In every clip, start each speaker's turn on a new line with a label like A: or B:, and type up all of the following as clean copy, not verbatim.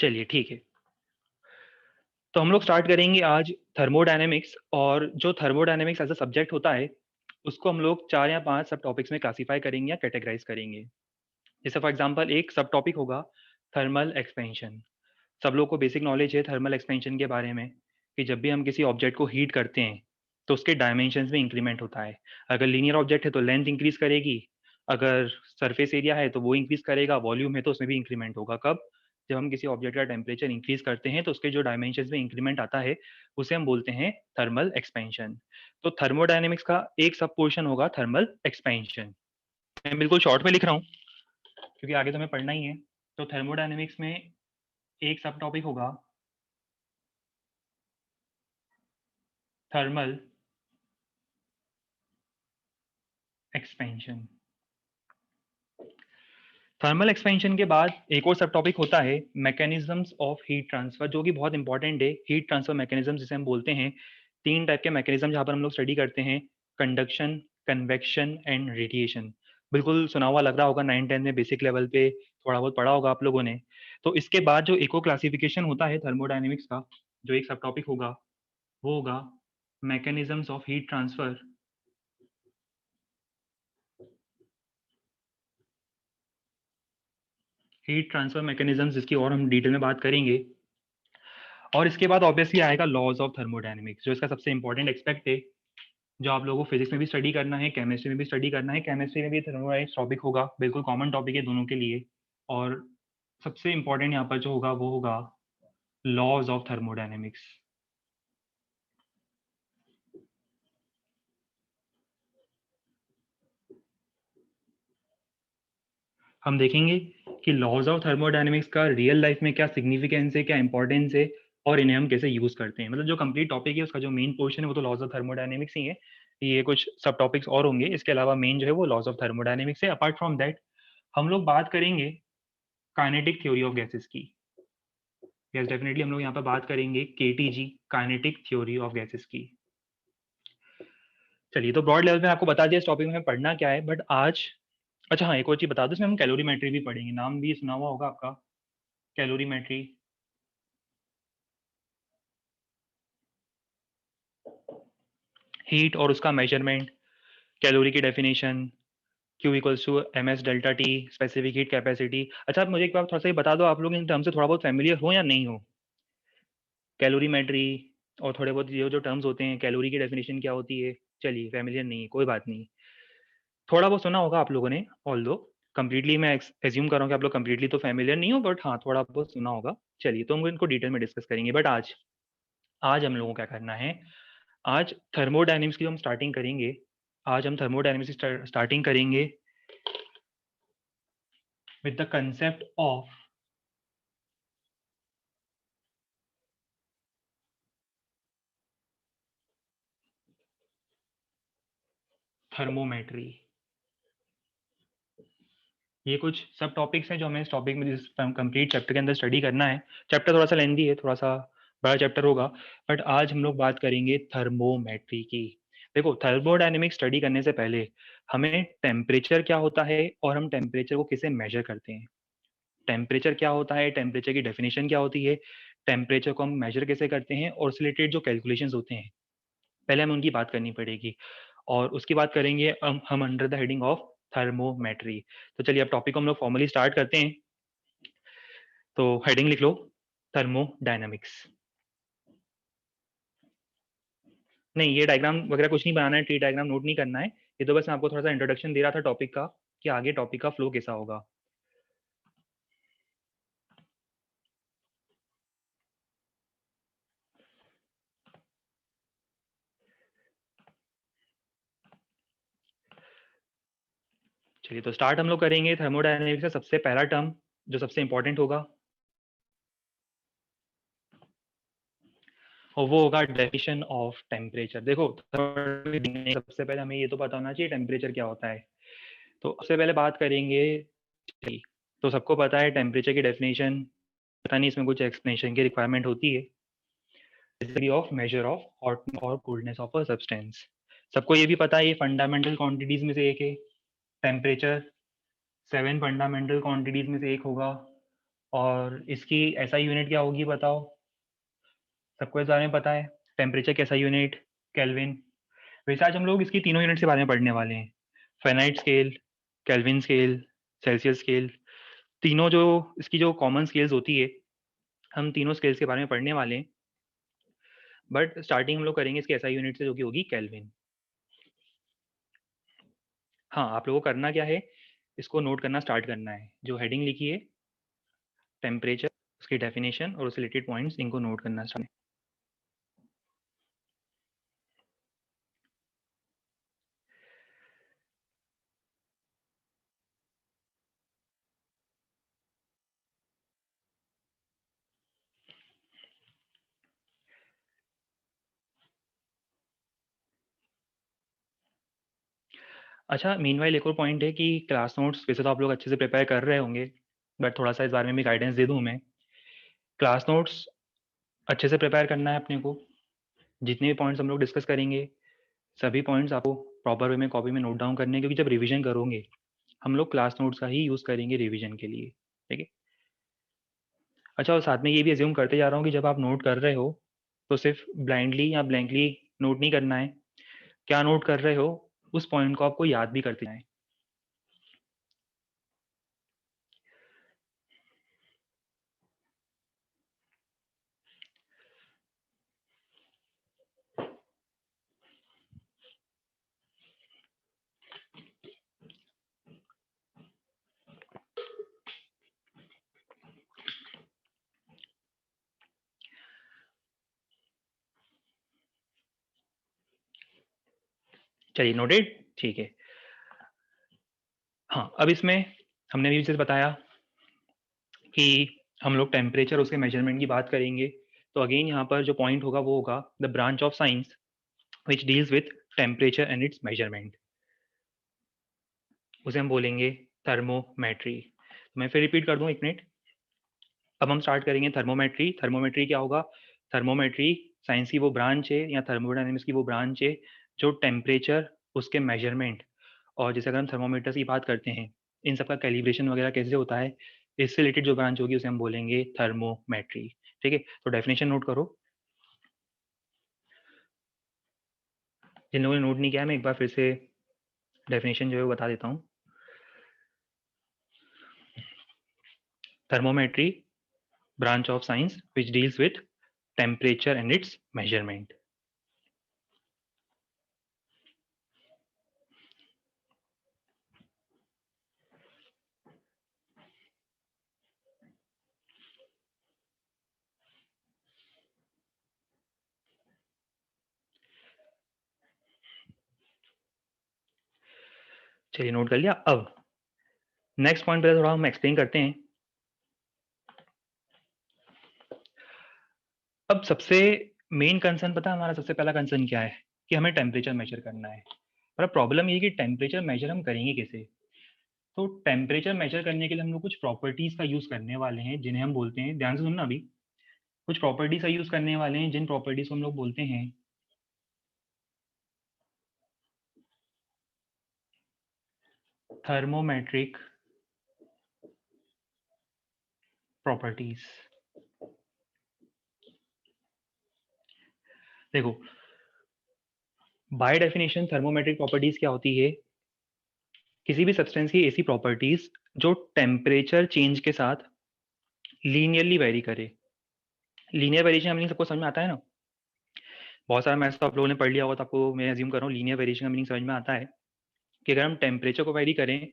A: चलिए ठीक है। तो हम लोग स्टार्ट करेंगे आज थर्मोडायनेमिक्स। और जो थर्मोडायनेमिक्स एज अ सब्जेक्ट होता है उसको हम लोग 4 या 5 सब टॉपिक्स में क्लासिफाई करेंगे या कैटेगराइज करेंगे। जैसे फॉर एग्जांपल एक सब टॉपिक होगा थर्मल एक्सपेंशन। सब लोग को बेसिक नॉलेज है थर्मल एक्सपेंशन के बारे में कि जब भी हम किसी ऑब्जेक्ट को हीट करते हैं तो उसके डायमेंशंस में इंक्रीमेंट होता है। अगर लीनियर ऑब्जेक्ट है तो लेंथ इंक्रीज करेगी, अगर सरफेस एरिया है तो वो इंक्रीज करेगा, वॉल्यूम है तो उसमें भी इंक्रीमेंट होगा। कब? जब हम किसी ऑब्जेक्ट का टेम्परेचर इंक्रीज करते हैं तो उसके जो डायमेंशंस में इंक्रीमेंट आता है उसे हम बोलते हैं थर्मल एक्सपेंशन। तो थर्मोडायनेमिक्स का एक सब पोर्शन होगा थर्मल एक्सपेंशन। मैं बिल्कुल शॉर्ट में लिख रहा हूँ क्योंकि आगे तो हमें पढ़ना ही है। तो थर्मोडायनेमिक्स में एक सब टॉपिक होगा थर्मल एक्सपेंशन। थर्मल एक्सपेंशन के बाद एक और सब टॉपिक होता है मैकेनिज्म्स ऑफ हीट ट्रांसफर, जो कि बहुत इंपॉर्टेंट है। हीट ट्रांसफर मैकेनिज्म जिसे हम बोलते हैं, 3 टाइप के मैकेनिज्म जहाँ पर हम लोग स्टडी करते हैं, कंडक्शन, कन्वेक्शन एंड रेडिएशन। बिल्कुल सुना हुआ लग रहा होगा, 9-10 में बेसिक लेवल पे थोड़ा बहुत पढ़ा होगा आप लोगों ने। तो इसके बाद जो एक और क्लासिफिकेशन होता है थर्मोडायनेमिक्स का, जो एक सब टॉपिक होगा वो होगा mechanisms of heat transfer. Heat transfer mechanism जिसकी और हम डिटेल में बात करेंगे। और इसके बाद ऑब्वियसली आएगा लॉज ऑफ थर्मोडायनेमिक्स, जो इसका सबसे इंपॉर्टेंट एक्सपेक्ट है, जो आप लोगों को फिजिक्स में भी स्टडी करना है, केमिस्ट्री में भी स्टडी करना है। केमिस्ट्री में भी थर्मोडायनेमिक्स टॉपिक होगा, बिल्कुल कॉमन टॉपिक है दोनों के लिए। और सबसे इंपॉर्टेंट यहाँ पर जो होगा वो होगा लॉज ऑफ थर्मोडायनेमिक्स। हम देखेंगे कि लॉज ऑफ थर्मोडायनेमिक्स का रियल लाइफ में क्या सिग्निफिकेंस है, क्या इंपॉर्टेंस है, और इन्हें हम कैसे यूज करते हैं। मतलब जो कंप्लीट टॉपिक है उसका जो मेन पोर्शन है वो तो लॉज ऑफ थर्मोडायनेमिक्स ही है। ये कुछ सब टॉपिक्स और होंगे, इसके अलावा मेन जो है वो लॉज ऑफ थर्मोडायनेमिक्स है। अपार्ट फ्रॉम दैट हम लोग बात करेंगे काइनेटिक थ्योरी ऑफ गैसेस की। यस डेफिनेटली हम लोग यहाँ पर बात करेंगे KTG, kinetic theory of gases की। चलिए, तो ब्रॉड लेवल में आपको बता दिया इस टॉपिक में पढ़ना क्या है, बट आज अच्छा हाँ, एक और चीज बता दो, इसमें हम कैलोरीमेट्री भी पढ़ेंगे। नाम भी सुना हुआ होगा आपका, कैलोरीमेट्री। हीट और उसका मेजरमेंट, कैलोरी की definition, Q equals to MS delta T, specific heat capacity. अच्छा, आप मुझे एक बार थोड़ा सा ये बता दो, आप लोग इन टर्म से थोड़ा बहुत फैमिलियर हो या नहीं हो? कैलोरीमेट्री और थोड़े बहुत ये जो टर्म्स होते हैं, कैलोरी की डेफिनेशन क्या होती है। चलिए, फैमिलियर नहीं है कोई बात नहीं, थोड़ा बहुत सुना होगा आप लोगों ने। ऑल दो कम्प्लीटली मैं एज्यूम कर रहा हूँ कि आप लोग कम्प्लीटली तो फैमिलियर नहीं हो, बट हाँ थोड़ा बहुत सुना होगा। चलिए, तो हम इनको डिटेल में डिस्कस करेंगे। बट आज आज हम लोगों को क्या करना है, आज थर्मोडायनेमिक्स की हम स्टार्टिंग करेंगे। आज हम थर्मोडायनेमिक्स की स्टार्टिंग करेंगे with the concept of thermometry. ये कुछ सब टॉपिक्स हैं जो हमें इस टॉपिक में, जिस कंप्लीट चैप्टर के अंदर स्टडी करना है। चैप्टर थोड़ा सा लेंदी है, थोड़ा सा बड़ा चैप्टर होगा, बट आज हम लोग बात करेंगे थर्मोमेट्री की। देखो, थर्मोडायनेमिक्स स्टडी करने से पहले हमें टेम्परेचर क्या होता है और हम टेम्परेचर को किसे मेजर करते हैं, टेम्परेचर क्या होता है, टेम्परेचर की डेफिनेशन क्या होती है, टेम्परेचर को हम मेजर कैसे करते हैं, और उससे रिलेटेड जो कैलकुलेशंस होते हैं पहले हमें उनकी बात करनी पड़ेगी। और उसकी बात करेंगे हम under the heading of thermometry. तो चलिए अब टॉपिक को हम लोग फॉर्मली स्टार्ट करते हैं। तो हेडिंग लिख लो, थर्मोडायनामिक्स। नहीं, ये डायग्राम वगैरह कुछ नहीं बनाना है, ट्री डायग्राम नोट नहीं करना है। ये तो बस मैं आपको थोड़ा सा इंट्रोडक्शन दे रहा था टॉपिक का, कि आगे टॉपिक का फ्लो कैसा होगा। चलिए, तो स्टार्ट हम लोग करेंगे थर्मोडायनामिक्स का सबसे पहला टर्म जो सबसे इंपॉर्टेंट होगा, और वो होगा डेफिनेशन ऑफ टेम्परेचर। देखो, सबसे पहले हमें ये तो पता होना चाहिए टेम्परेचर क्या होता है। तो सबसे पहले बात करेंगे, तो सबको पता है टेम्परेचर की डेफिनेशन, पता नहीं इसमें कुछ एक्सप्लेनेशन की रिक्वायरमेंट होती है। ऑफ मेजर ऑफ हॉट और कोल्डनेस ऑफ अ सब्सटेंस, सबको ये भी पता है, ये फंडामेंटल क्वांटिटीज में से एक है। टेम्परेचर 7 फंडामेंटल क्वांटिटीज में से एक होगा, और इसकी एसआई यूनिट क्या होगी बताओ? सबको इस बारे में पता है। टेम्परेचर की एसआई यूनिट केल्विन। वैसे आज हम लोग इसकी तीनों यूनिट के बारे में पढ़ने वाले हैं। Fahrenheit scale, kelvin scale, Celsius scale. तीनों जो इसकी जो कॉमन स्केल्स होती है, हम तीनों स्केल्स के बारे में पढ़ने वाले हैं। बट स्टार्टिंग हम लोग करेंगे इसकी एसआई यूनिट से, जो कि होगी केल्विन। हाँ, आप लोगों को करना क्या है, इसको नोट करना स्टार्ट करना है। जो हेडिंग लिखी है टेम्परेचर, उसकी डेफिनेशन और उससे रिलेटेड पॉइंट्स, इनको नोट करना स्टार्ट। अच्छा, मीनवाइल एक और पॉइंट है कि क्लास नोट्स वैसे तो आप लोग अच्छे से प्रिपेयर कर रहे होंगे, बट थोड़ा सा इस बारे में भी गाइडेंस दे दूँ मैं। क्लास नोट्स अच्छे से प्रिपेयर करना है अपने को। जितने भी पॉइंट्स हम लोग डिस्कस करेंगे, सभी पॉइंट्स आपको प्रॉपर वे में कॉपी में नोट डाउन करने हैं, क्योंकि जब रिवीजन करोगे हम लोग क्लास नोट्स का ही यूज़ करेंगे रिवीजन के लिए, ठीक है? अच्छा, और साथ में ये भी अज्यूम करते जा रहा हूँ कि जब आप नोट कर रहे हो तो सिर्फ ब्लाइंडली या ब्लैंकली नोट नहीं करना है। क्या नोट कर रहे हो, उस पॉइंट को आपको याद भी करते जाएं। चलिए, नोटेड, ठीक है। हाँ, अब इसमें हमने भी जैसे बताया कि हम लोग टेम्परेचर उसके मेजरमेंट की बात करेंगे। तो अगेन यहाँ पर जो पॉइंट होगा वो होगा the branch of science which deals with temperature and it's measurement, उसे हम बोलेंगे थर्मोमेट्री। मैं फिर रिपीट कर दूं, एक मिनट। अब हम स्टार्ट करेंगे थर्मोमेट्री। थर्मोमेट्री क्या होगा? थर्मोमेट्री साइंस की वो ब्रांच है या थर्मोडायनेमिक्स की वो ब्रांच है जो टेम्परेचर, उसके मेजरमेंट, और जैसे अगर हम थर्मोमीटर्स की बात करते हैं, इन सब का कैलिब्रेशन वगैरह कैसे होता है, इससे रिलेटेड जो ब्रांच होगी उसे हम बोलेंगे थर्मोमेट्री, ठीक है? तो डेफिनेशन नोट करो। जिन लोगों ने नोट नहीं किया, मैं एक बार फिर से डेफिनेशन जो है वो बता देता हूँ। Thermometry, branch of science which deals with temperature and it's measurement. चलिए, नोट कर लिया। अब नेक्स्ट पॉइंट पे थोड़ा हम एक्सप्लेन करते हैं। अब सबसे मेन कंसर्न पता है हमारा, सबसे पहला कंसर्न क्या है? कि हमें टेम्परेचर मेजर करना है। पर प्रॉब्लम ये है कि टेम्परेचर मेजर हम करेंगे कैसे? तो टेम्परेचर मेजर करने के लिए हम लोग कुछ प्रॉपर्टीज का यूज करने वाले हैं, जिन्हें हम बोलते हैं, ध्यान से सुनना अभी, कुछ प्रॉपर्टीज का यूज करने वाले हैं जिन प्रॉपर्टीज को हम लोग बोलते हैं थर्मोमेट्रिक प्रॉपर्टीज। देखो, बाय डेफिनेशन थर्मोमेट्रिक प्रॉपर्टीज क्या होती है? किसी भी सब्सटेंस की ऐसी प्रॉपर्टीज जो टेम्परेचर चेंज के साथ लीनियरली वेरी करे। लीनियर वेरिएशन मीनिंग सबको समझ में आता है ना? बहुत सारा मैथ्स तो आप लोगों ने पढ़ लिया होगा, तो आपको मैं अज्यूम कर रहा हूँ लीनियर वेरिएशन का मीनिंग समझ में आता है कि अगर हम टेम्परेचर को वेरी करें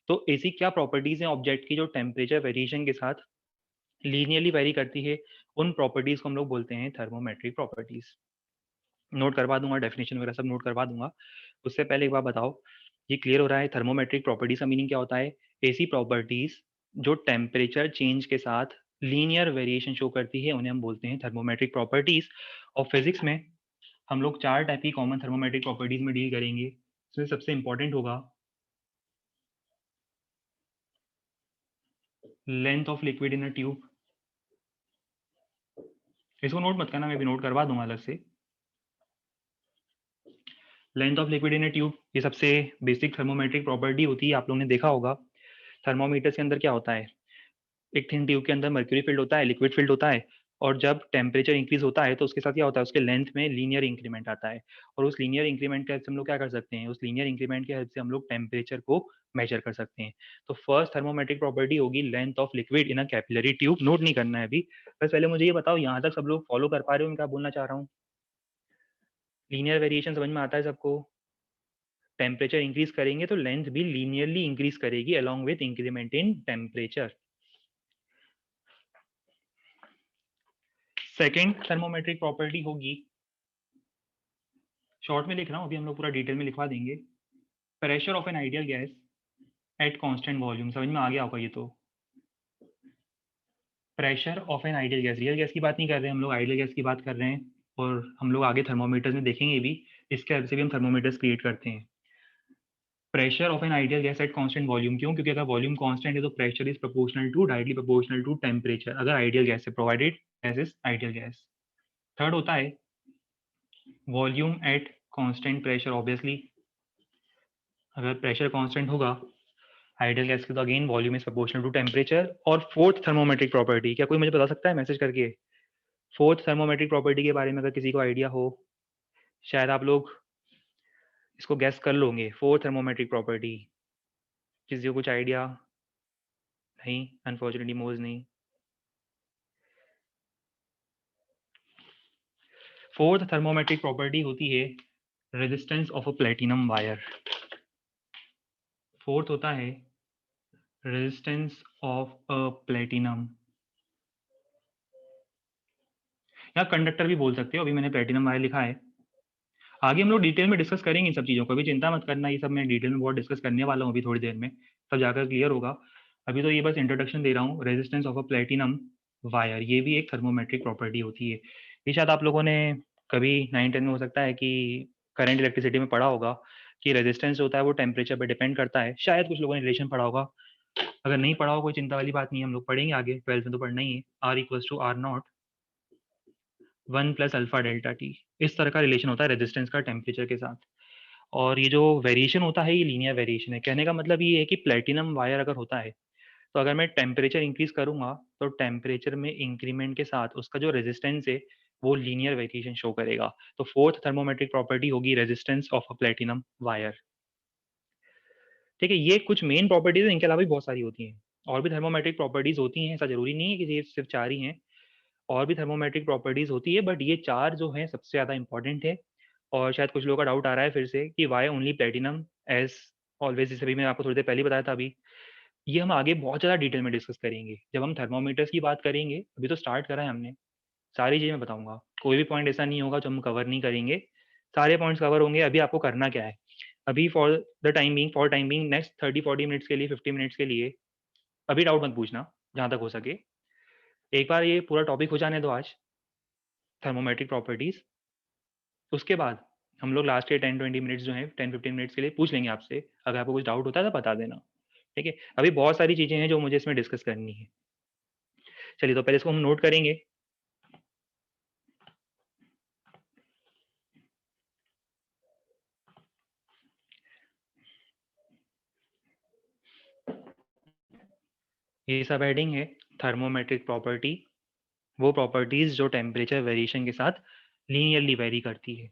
A: तो ऐसी क्या प्रॉपर्टीज हैं ऑब्जेक्ट की जो टेम्परेचर वेरिएशन के साथ लीनियरली वेरी करती है। उन प्रॉपर्टीज को हम लोग बोलते हैं थर्मोमेट्रिक प्रॉपर्टीज। नोट करवा दूंगा, डेफिनेशन वगैरह सब नोट करवा दूंगा। उससे पहले एक बार बताओ, ये क्लियर हो रहा है थर्मोमेट्रिक प्रॉपर्टीज का मीनिंग क्या होता है? ऐसी प्रॉपर्टीज जो टेम्परेचर चेंज के साथ लीनियर वेरिएशन शो करती है, उन्हें हम बोलते हैं थर्मोमेट्रिक प्रॉपर्टीज। और फिजिक्स में हम लोग 4 टाइप की कॉमन थर्मोमेट्रिक प्रॉपर्टीज में डील करेंगे। इसमें सबसे इंपॉर्टेंट होगा length of liquid in a tube. इसको नोट मत करना, मैं भी नोट करवा दूंगा अलग से। Length of liquid in a tube, ये सबसे बेसिक थर्मोमेट्रिक प्रॉपर्टी होती है, आप लोगों ने देखा होगा। थर्मोमीटर्स के अंदर क्या होता है? एक थिन ट्यूब के अंदर मर्क्यूरी फील्ड होता है, लिक्विड फील्ड होता है, और जब टेम्परेचर इंक्रीज होता है तो उसके साथ क्या होता है, उसके लेंथ में लीनियर इंक्रीमेंट आता है, और उस लीनियर इंक्रीमेंट के हेल्प से हम लोग क्या कर सकते हैं, उस लीनियर इंक्रीमेंट के हेल्प से हम लोग टेम्परेचर को मेजर कर सकते हैं। तो फर्स्ट थर्मोमेट्रिक प्रॉपर्टी होगी length of liquid in a capillary tube. Note नहीं करना है अभी, बस पहले मुझे ये बताओ यहाँ तक सब लोग फॉलो कर पा रहे हो मैं क्या बोलना चाह रहा हूँ? लीनियर वेरिएशन समझ में आता है सबको? टेम्परेचर इंक्रीज करेंगे तो लेंथ भी लीनियरली इंक्रीज करेगी along with increment in temperature. Second thermometric property होगी, शॉर्ट में लिख रहा हूँ, अभी हम लोग पूरा डिटेल में लिखवा देंगे। Pressure of an ideal gas at constant volume. समझ में आ गया होगा ये तो। Pressure of an ideal gas, real gas की बात नहीं कर रहे हैं हम लोग, आइडियल गैस की बात कर रहे हैं, और हम लोग आगे थर्मोमीटर्स में देखेंगे भी, इसके हेल्प से भी हम थर्मोमीटर्स क्रिएट करते हैं। Pressure of an ideal gas at constant volume, क्यों? क्योंकि अगर वॉल्यूम कांस्टेंट है तो pressure is proportional to, directly proportional to temperature, अगर आइडियल गैस है, provided gas is ideal gas. Third होता है volume at constant pressure, obviously अगर प्रेशर कांस्टेंट होगा आइडियल गैस की तो again volume is proportional to temperature. और fourth thermometric property, क्या कोई मुझे बता सकता है मैसेज करके? फोर्थ थर्मोमेट्रिक प्रॉपर्टी के बारे में अगर किसी को आइडिया हो, शायद आप लोग इसको गैस कर लोगे। फोर्थ थर्मोमेट्रिक प्रॉपर्टी किसी को कुछ आइडिया? नहीं, अनफॉर्चुनेटली मोज नहीं। फोर्थ थर्मोमेट्रिक प्रॉपर्टी होती है resistance of a platinum wire. Fourth होता है रेजिस्टेंस ऑफ अ प्लेटिनम, या कंडक्टर भी बोल सकते हो, अभी मैंने प्लेटिनम वायर लिखा है। आगे हम लोग डिटेल में डिस्कस करेंगे इन सब चीज़ों को, अभी चिंता मत करना, ये सब मैं डिटेल में बहुत डिस्कस करने वाला हूँ अभी थोड़ी देर में, तब जाकर क्लियर होगा। अभी तो ये बस इंट्रोडक्शन दे रहा हूँ। Resistance of a platinum wire, ये भी एक थर्मोमेट्रिक प्रॉपर्टी होती है। ये शायद आप लोगों ने कभी 9-10 में हो सकता है कि करंट इलेक्ट्रिसिटी में पढ़ा होगा कि रेजिस्टेंस होता है वो टेम्परेचर पर डिपेंड करता है, शायद कुछ लोगों ने रिलेशन पढ़ा होगा। अगर नहीं पढ़ा हो कोई चिंता वाली बात नहीं है, हम लोग पढ़ेंगे आगे, 12th में तो पढ़ना ही है। R equals to R naught 1 plus alpha delta T, इस तरह का रिलेशन होता है रेजिस्टेंस का टेम्परेचर के साथ। और ये जो वेरिएशन होता है ये लीनियर वेरिएशन है। कहने का मतलब ये है कि प्लेटिनम वायर अगर होता है तो अगर मैं टेम्परेचर इंक्रीज करूंगा तो टेम्परेचर में इंक्रीमेंट के साथ उसका जो रेजिस्टेंस है वो लीनियर वेरिएशन शो करेगा। तो फोर्थ थर्मोमेट्रिक प्रॉपर्टी होगी resistance of a platinum wire. ठीक है, ये कुछ मेन प्रॉपर्टीज है, इनके अलावा भी बहुत सारी होती हैं, और भी थर्मोमेट्रिक प्रॉपर्टीज होती हैं, ऐसा जरूरी नहीं है कि ये सिर्फ चार ही हैं, और भी थर्मोमेट्रिक प्रॉपर्टीज होती है, बट ये चार जो है सबसे ज्यादा इंपॉर्टेंट है। और शायद कुछ लोगों का डाउट आ रहा है फिर से कि why only platinum as always, जैसे भी मैंने आपको थोड़ी देर पहले बताया था। अभी ये हम आगे बहुत ज़्यादा डिटेल में डिस्कस करेंगे जब हम थर्मोमीटर्स की बात करेंगे, अभी तो स्टार्ट करा है हमने। सारी चीज़ें मैं बताऊंगा, कोई भी पॉइंट ऐसा नहीं होगा जो हम कवर नहीं करेंगे, सारे पॉइंट्स कवर होंगे। अभी आपको करना क्या है, अभी for time being next 30-40 minutes के लिए, 50 मिनट्स के लिए अभी डाउट मत पूछना जहाँ तक हो सके। एक बार ये पूरा टॉपिक हो जाने दो आज, थर्मोमेट्रिक प्रॉपर्टीज, उसके बाद हम लोग लास्ट के 10-20 मिनट्स जो है 10-15 मिनट्स के लिए पूछ लेंगे आपसे, अगर आपको कुछ डाउट होता है तो बता देना। ठीक है, अभी बहुत सारी चीज़ें हैं जो मुझे इसमें डिस्कस करनी है। चलिए तो पहले इसको हम नोट करेंगे। ये सब हेडिंग है थर्मोमेट्रिक प्रॉपर्टी, वो प्रॉपर्टीज जो टेम्परेचर वेरिएशन के साथ लीनियरली वेरी करती है।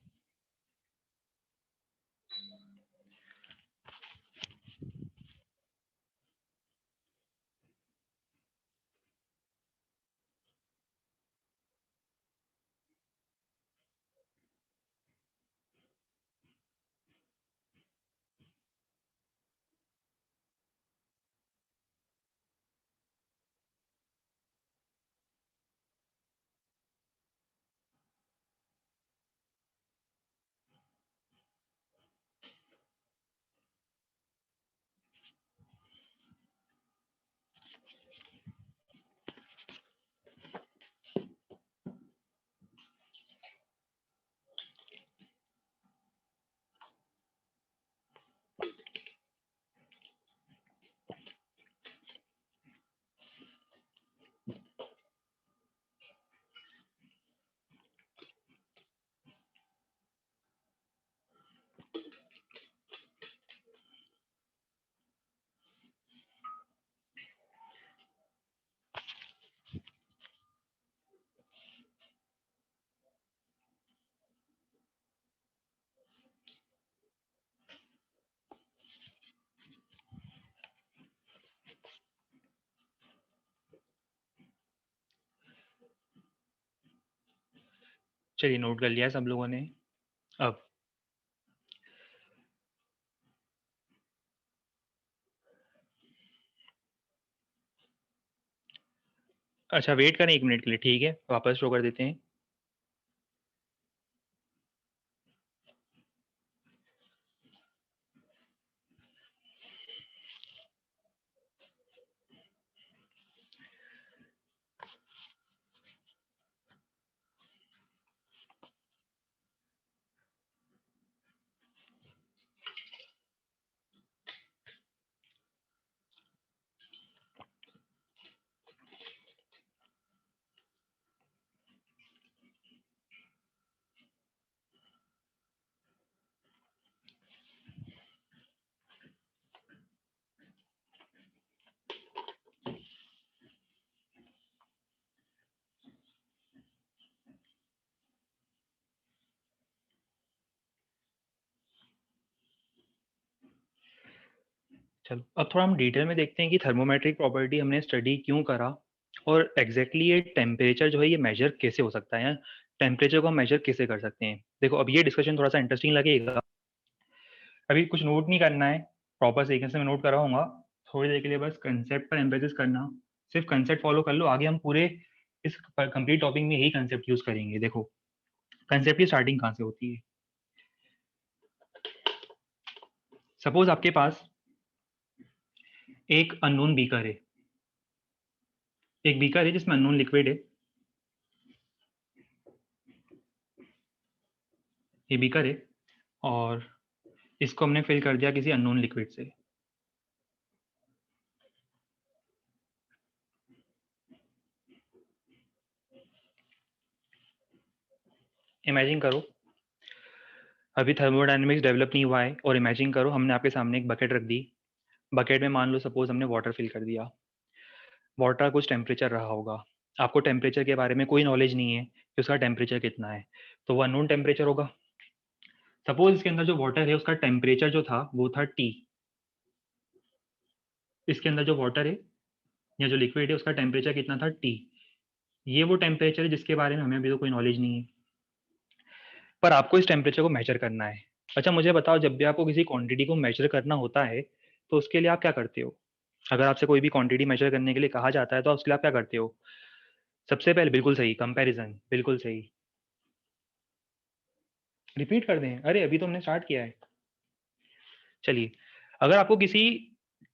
A: चलिए नोट कर लिया है सब लोगों ने। अब अच्छा वेट करें 1 मिनट के लिए, ठीक है, वापस शो कर देते हैं। चलो अब थोड़ा हम डिटेल में देखते हैं कि थर्मोमेट्रिक प्रॉपर्टी हमने स्टडी क्यों करा और एग्जैक्टली ये टेम्परेचर जो है ये मेजर कैसे हो सकता है, या टेम्परेचर को हम मेजर कैसे कर सकते हैं। देखो अब ये डिस्कशन थोड़ा सा इंटरेस्टिंग लगेगा। अभी कुछ नोट नहीं करना है, प्रॉपर तरीके से मैं नोट कराऊंगा। थोड़ी देर के लिए बस कंसेप्ट पर एम्फेसिस करना, सिर्फ कंसेप्ट फॉलो कर लो, आगे हम पूरे इस कंप्लीट टॉपिक में यही कंसेप्ट यूज करेंगे। देखो कंसेप्ट की स्टार्टिंग कहाँ से होती है। सपोज आपके पास एक अननोन बीकर है, एक बीकर है जिसमें अननोन लिक्विड है। ये बीकर है और इसको हमने फिल कर दिया किसी अननोन लिक्विड से। इमेजिन करो अभी थर्मोडायनेमिक्स डेवलप नहीं हुआ है, और इमेजिन करो हमने आपके सामने एक बकेट रख दी। बकेट में मान लो सपोज हमने वाटर फिल कर दिया। वाटर कुछ टेम्परेचर रहा होगा, आपको टेम्परेचर के बारे में कोई नॉलेज नहीं है कि उसका टेम्परेचर कितना है, तो वो अननोन टेम्परेचर होगा। सपोज इसके अंदर जो वाटर है उसका टेम्परेचर जो था वो था टी। इसके अंदर जो वाटर है या जो लिक्विड है उसका टेम्परेचर कितना था टी। ये वो टेम्परेचर है जिसके बारे में हमें अभी तो कोई नॉलेज नहीं है, पर आपको इस टेम्परेचर को मेजर करना है। अच्छा मुझे बताओ, जब भी आपको किसी क्वांटिटी को मेजर करना होता है तो उसके लिए आप क्या करते हो। अगर आपसे कोई भी क्वांटिटी मेजर करने के लिए कहा जाता है तो उसके लिए आप क्या करते हो। सबसे पहले बिल्कुल सही, कंपैरिजन, बिल्कुल सही। रिपीट कर दें, अरे अभी तो हमने स्टार्ट किया है। चलिए अगर आपको किसी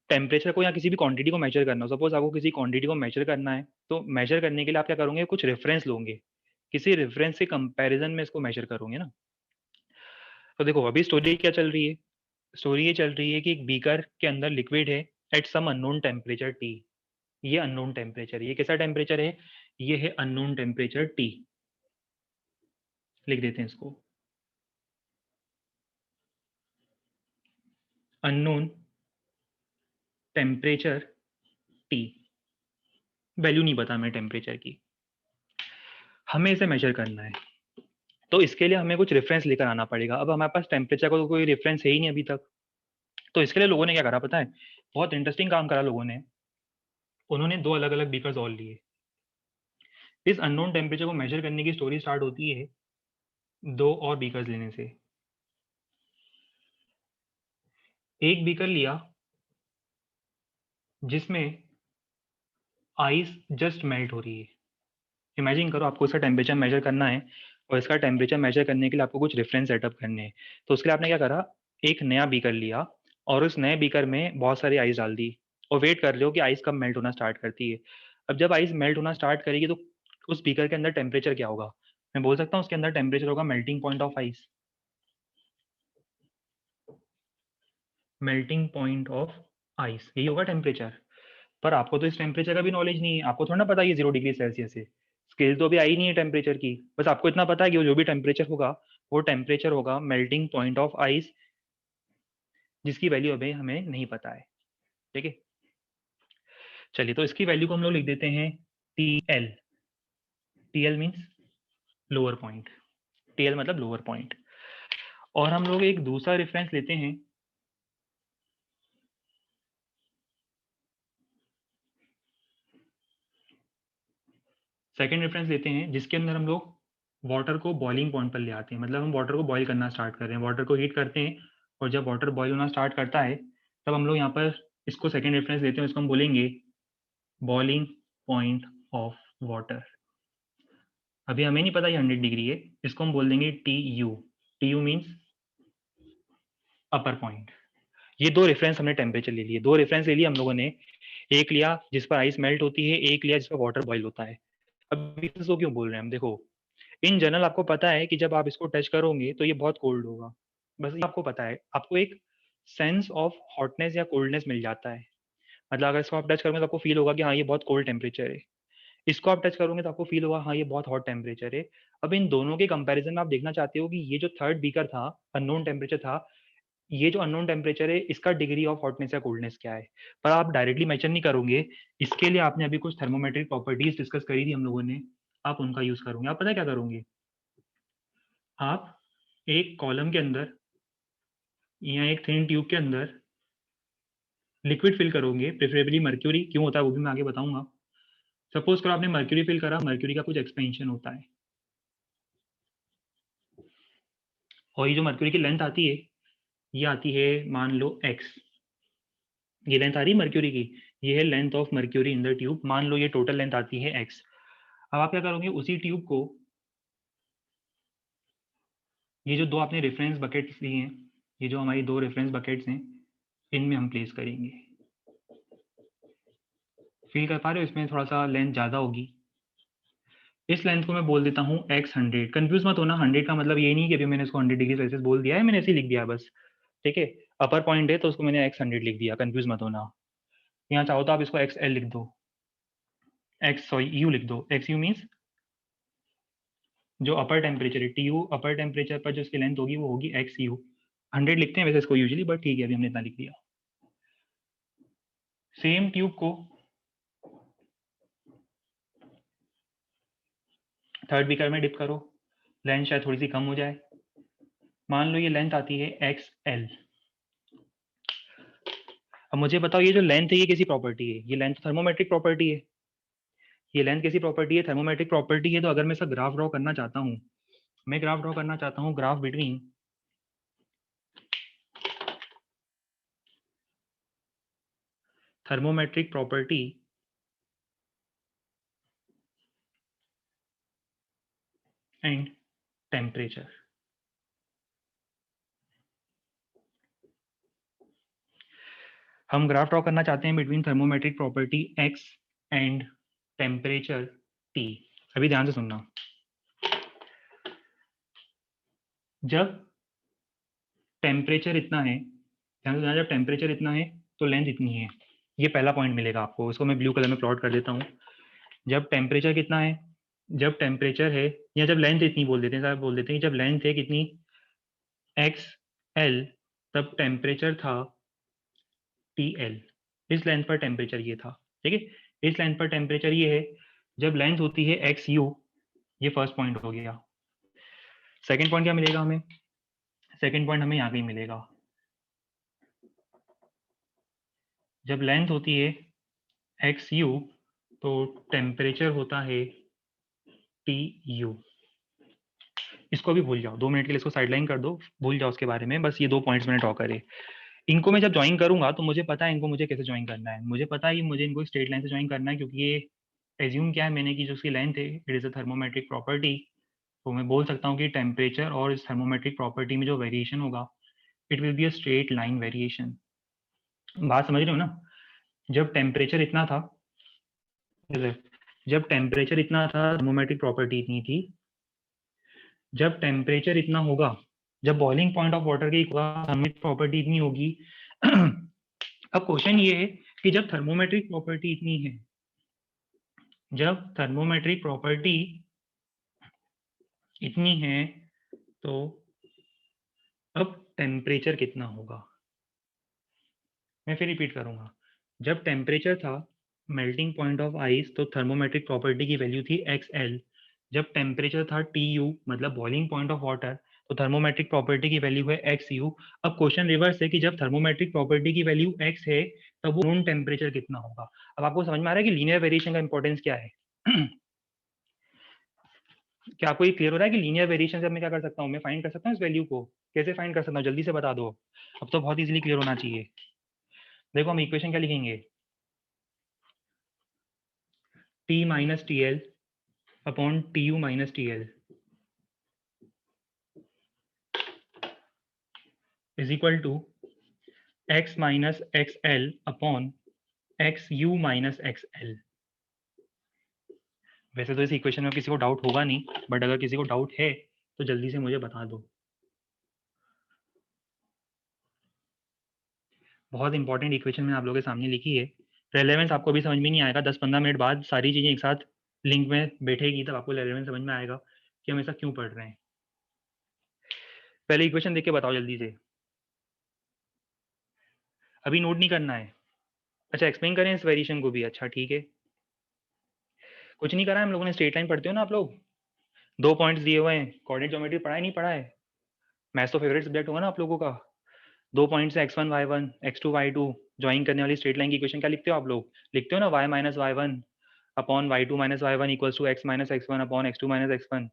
A: टेम्परेचर को या किसी भी क्वांटिटी को मेजर करना हो, सपोज आपको किसी क्वांटिटी को मेजर करना है, तो मेजर करने के लिए आप क्या करोगे, कुछ रेफरेंस लोगे, किसी रेफरेंस से कंपैरिजन में इसको मेजर करोगे ना। तो देखो अभी स्टोरी क्या चल रही है। स्टोरी ये चल रही है कि एक बीकर के अंदर लिक्विड है at some unknown temperature T. ये अननोन टेम्परेचर, ये कैसा टेम्परेचर है, ये है अननोन टेम्परेचर टी। लिख देते हैं इसको, अननोन टेम्परेचर टी। वैल्यू नहीं पता हमें टेम्परेचर की, हमें इसे मेजर करना है। तो इसके लिए हमें कुछ रेफरेंस लेकर आना पड़ेगा। अब हमारे पास टेम्परेचर का तो कोई रेफरेंस है ही नहीं अभी तक। तो इसके लिए लोगों ने क्या करा पता है, बहुत इंटरेस्टिंग काम करा लोगों ने। उन्होंने दो अलग अलग बीकर्स और लिए। इस अननोन टेम्परेचर को मेजर करने की स्टोरी स्टार्ट होती है दो और बीकर्स लेने से। एक बीकर लिया जिसमें आइस जस्ट मेल्ट हो रही है। इमेजिन करो आपको इसका टेम्परेचर मेजर करना है, और इसका टेम्परेचर मेजर करने के लिए आपको कुछ रेफरेंस सेटअप करने हैं। तो उसके लिए आपने क्या करा, एक नया बीकर लिया और उस नए बीकर में बहुत सारी आइस डाल दी, और वेट कर रहे हो कि आइस कब मेल्ट होना स्टार्ट करती है। अब जब आइस मेल्ट होना स्टार्ट करेगी तो उस बीकर के अंदर टेम्परेचर क्या होगा, मैं बोल सकता हूँ उसके अंदर टेम्परेचर होगा melting point of ice. Melting point of ice यही होगा टेम्परेचर। पर आपको तो इस टेम्परेचर का भी नॉलेज नहीं है, आपको थोड़ा ना पता है ये 0 डिग्री सेल्सियस है। स्केल तो अभी आई नहीं है टेम्परेचर की, बस आपको इतना पता है कि वो जो भी टेम्परेचर होगा वो टेम्परेचर होगा मेल्टिंग पॉइंट ऑफ आइस, जिसकी वैल्यू अभी हमें नहीं पता है। ठीक है, चलिए तो इसकी वैल्यू को हम लोग लिख देते हैं T L. T L means lower point, T L मतलब लोअर पॉइंट। और हम लोग एक दूसरा रेफरेंस लेते हैं, सेकेंड रेफरेंस लेते हैं जिसके अंदर हम लोग वाटर को बॉइलिंग पॉइंट पर ले आते हैं, मतलब हम वाटर को बॉईल करना स्टार्ट कर रहे हैं, वाटर को हीट करते हैं और जब वाटर बॉईल होना स्टार्ट करता है तब हम लोग यहाँ पर इसको सेकेंड रेफरेंस लेते हैं, इसको हम बोलेंगे बॉइलिंग पॉइंट ऑफ वाटर। अभी हमें नहीं पता ये 100 डिग्री है, इसको हम बोल देंगे TU। TU मीन्स अपर पॉइंट। ये दो रेफरेंस हमने टेम्परेचर ले लिए, दो रेफरेंस ले लिए हम लोगों ने, एक लिया जिस पर आइस मेल्ट होती है, एक लिया जिस पर वाटर बॉईल होता है। अब इसको क्यों बोल रहे हैं हम, देखो इन जनरल आपको पता है कि जब आप इसको टच करोगे तो ये बहुत कोल्ड होगा, बस ये आपको पता है, आपको एक सेंस ऑफ हॉटनेस या कोल्डनेस मिल जाता है, मतलब अगर इसको आप टच करोगे तो आपको फील होगा कि हाँ ये बहुत कोल्ड टेम्परेचर है, इसको आप टच करोगे तो आपको फील होगा हाँ ये बहुत हॉट टेम्परेचर है। अब इन दोनों के कंपैरिजन में आप देखना चाहते हो कि ये जो थर्ड बीकर था, अननोन टेम्परेचर था, ये जो अननोन टेम्परेचर है इसका डिग्री ऑफ हॉटनेस या कोल्डनेस क्या है, पर आप डायरेक्टली मेंशन नहीं करोगे, इसके लिए आपने अभी कुछ थर्मोमेट्रिक प्रॉपर्टीज डिस्कस करी थी हम लोगों ने, आप उनका यूज करोगे। आप पता है क्या करोगे, आप एक कॉलम के अंदर या एक थिन ट्यूब के अंदर लिक्विड फिल करोगे, प्रेफरेबली मर्क्यूरी, क्यों होता है वो भी मैं आगे बताऊंगा। सपोज करो आपने मर्क्यूरी फिल करा, मर्क्यूरी का कुछ एक्सपेंशन होता है और ये जो मर्क्यूरी की लेंथ आती है ये आती है मान लो x, ये लेंथ आ रही है मर्क्यूरी की, ये है length of mercury in the tube, मान लो ये टोटल लेंथ आती है x। अब आप क्या करोगे, उसी ट्यूब को, ये जो दो आपने रेफरेंस बकेट्स लिए हैं, ये जो हमारी दो रेफरेंस बकेट्स हैं, इनमें हम प्लेस करेंगे। फील कर पा रहे हो, इसमें थोड़ा सा लेंथ ज़्यादा होगी, इस लेंथ को मैं बोल देता हूँ x100। कंफ्यूज मत होना, 100 का मतलब ये नहीं कि अभी मैंने इसको 100 डिग्री सेल्सियस बोल दिया है, मैंने ऐसे ही लिख दिया बस, ठीक है। अपर पॉइंट है तो उसको मैंने x100 लिख दिया, कंफ्यूज मत होना। यहाँ चाहो तो आप इसको XL लिख दो, यू लिख दो, XU मीन्स जो अपर टेम्परेचर है, TU अपर टेम्परेचर पर जो इसकी लेंथ होगी वो होगी XU। 100 लिखते हैं वैसे इसको यूजुअली, बट ठीक है अभी हमने इतना लिख दिया। सेम ट्यूब को थर्ड बीकर में डिप करो, लेंथ शायद थोड़ी सी कम हो जाए, मान लो ये लेंथ आती है XL। अब मुझे बताओ ये जो लेंथ है ये किसी प्रॉपर्टी है, ये लेंथ थर्मोमेट्रिक प्रॉपर्टी है, ये लेंथ कैसी प्रॉपर्टी है, थर्मोमेट्रिक प्रॉपर्टी है। तो अगर मैं इसका ग्राफ ड्रॉ करना चाहता हूँ, मैं ग्राफ ड्रॉ करना चाहता हूँ, graph between thermometric property and temperature. हम ग्राफ ड्रॉ करना चाहते हैं between thermometric property x and temperature T। अभी ध्यान से सुनना, जब टेम्परेचर इतना है, ध्यान से सुनना, जब टेम्परेचर इतना है तो लेंथ इतनी है, ये पहला पॉइंट मिलेगा आपको, इसको मैं ब्लू कलर में प्लॉट कर देता हूँ। जब टेम्परेचर कितना है, जब टेम्परेचर है, या जब लेंथ इतनी बोल देते हैं, साहब बोल देते हैं कि जब लेंथ है कितनी XL, तब टेम्परेचर था TL। इस लेंथ पर टेम्परेचर ये था, ठीक है, इस लेंथ पर टेम्परेचर ये है। जब लेंथ होती है XU, ये फर्स्ट पॉइंट हो गया। सेकंड पॉइंट क्या मिलेगा हमें, सेकंड पॉइंट हमें यहाँ कहीं मिलेगा, जब लेंथ होती है XU तो टेम्परेचर होता है TU। इसको भी भूल जाओ, 2 मिनट के लिए इसको साइडलाइन कर दो, भूल जाओ उसके बारे में, बस ये दो पॉइंट्स मैंने ड्रॉ करे। इनको मैं जब ज्वाइन करूंगा तो मुझे पता है इनको मुझे कैसे ज्वाइन करना है, मुझे पता है कि मुझे इनको स्ट्रेट लाइन से ज्वाइन करना है, क्योंकि ये एज्यूम क्या है मैंने कि जो उसकी लेंथ है it is a thermometric property, तो मैं बोल सकता हूँ कि टेम्परेचर और इस थर्मोमेट्रिक प्रॉपर्टी में जो वेरिएशन होगा it will be a straight line variation. बात समझ रहे हो ना, जब टेम्परेचर इतना था, जब टेम्परेचर इतना था थर्मोमेट्रिक प्रॉपर्टी इतनी थी, जब टेम्परेचर इतना होगा, जब बॉइलिंग पॉइंट ऑफ वाटर की थर्मोमेट्रिक प्रॉपर्टी इतनी होगी। अब क्वेश्चन ये है कि जब थर्मोमेट्रिक प्रॉपर्टी इतनी है, जब थर्मोमेट्रिक प्रॉपर्टी इतनी है तो अब टेम्परेचर कितना होगा। मैं फिर रिपीट करूंगा, जब टेम्परेचर था मेल्टिंग पॉइंट ऑफ आइस तो थर्मोमेट्रिक प्रॉपर्टी की वैल्यू थी XL। जब टेम्परेचर था TU मतलब बॉइलिंग पॉइंट ऑफ वाटर, तो थर्मोमेट्रिक प्रॉपर्टी की वैल्यू है XU। अब क्वेश्चन रिवर्स है कि जब थर्मोमेट्रिक प्रॉपर्टी की वैल्यू X है तब वो नोन टेम्परेचर कितना होगा। अब आपको समझ में आ रहा है कि लीनियर वेरिएशन का इंपॉर्टेंस क्या है। क्या आपको ये क्लियर हो रहा है कि लीनियर वेरिएशन से मैं क्या कर सकता हूँ, मैं फाइंड कर सकता हूँ इस वैल्यू को? कैसे फाइंड कर सकता हूँ, जल्दी से बता दो। अब तो बहुत इजीली क्लियर होना चाहिए। देखो हम इक्वेशन क्या लिखेंगे, t minus T L upon T U minus T L is equal to X minus X L upon X U minus X L. वैसे तो इस इक्वेशन में किसी को डाउट होगा नहीं, बट अगर किसी को डाउट है तो जल्दी से मुझे बता दो। बहुत इंपॉर्टेंट इक्वेशन मैंने आप लोगों के सामने लिखी है। रेलेवेंस आपको अभी समझ में नहीं आएगा, 10-15 मिनट बाद सारी चीज़ें एक साथ लिंक में बैठेगी, तब आपको रेलेवेंस समझ में आएगा कि हम ऐसा क्यों पढ़ रहे हैं। पहले इक्वेशन देख के बताओ जल्दी से, अभी नोट नहीं करना है। अच्छा एक्सप्लेन करें इस वेरिएशन को भी, अच्छा ठीक है। कुछ नहीं करा है, हम लोगों ने स्ट्रेट लाइन पढ़ते हो ना आप लोग, 2 पॉइंट्स दिए हुए हैं, कोऑर्डिनेट ज्योमेट्री पढ़ा है नहीं पढ़ा है? मैथ्स तो फेवरेट सब्जेक्ट होगा ना आप लोगों का। 2 पॉइंट्स है x1 y1 x2 y2, join करने वाली स्ट्रेट लाइन की इक्वेशन क्या लिखते हो आप लोग? लिखते हो ना y minus y1 upon y2 minus y1 equals to x minus x1 upon x2 minus x1।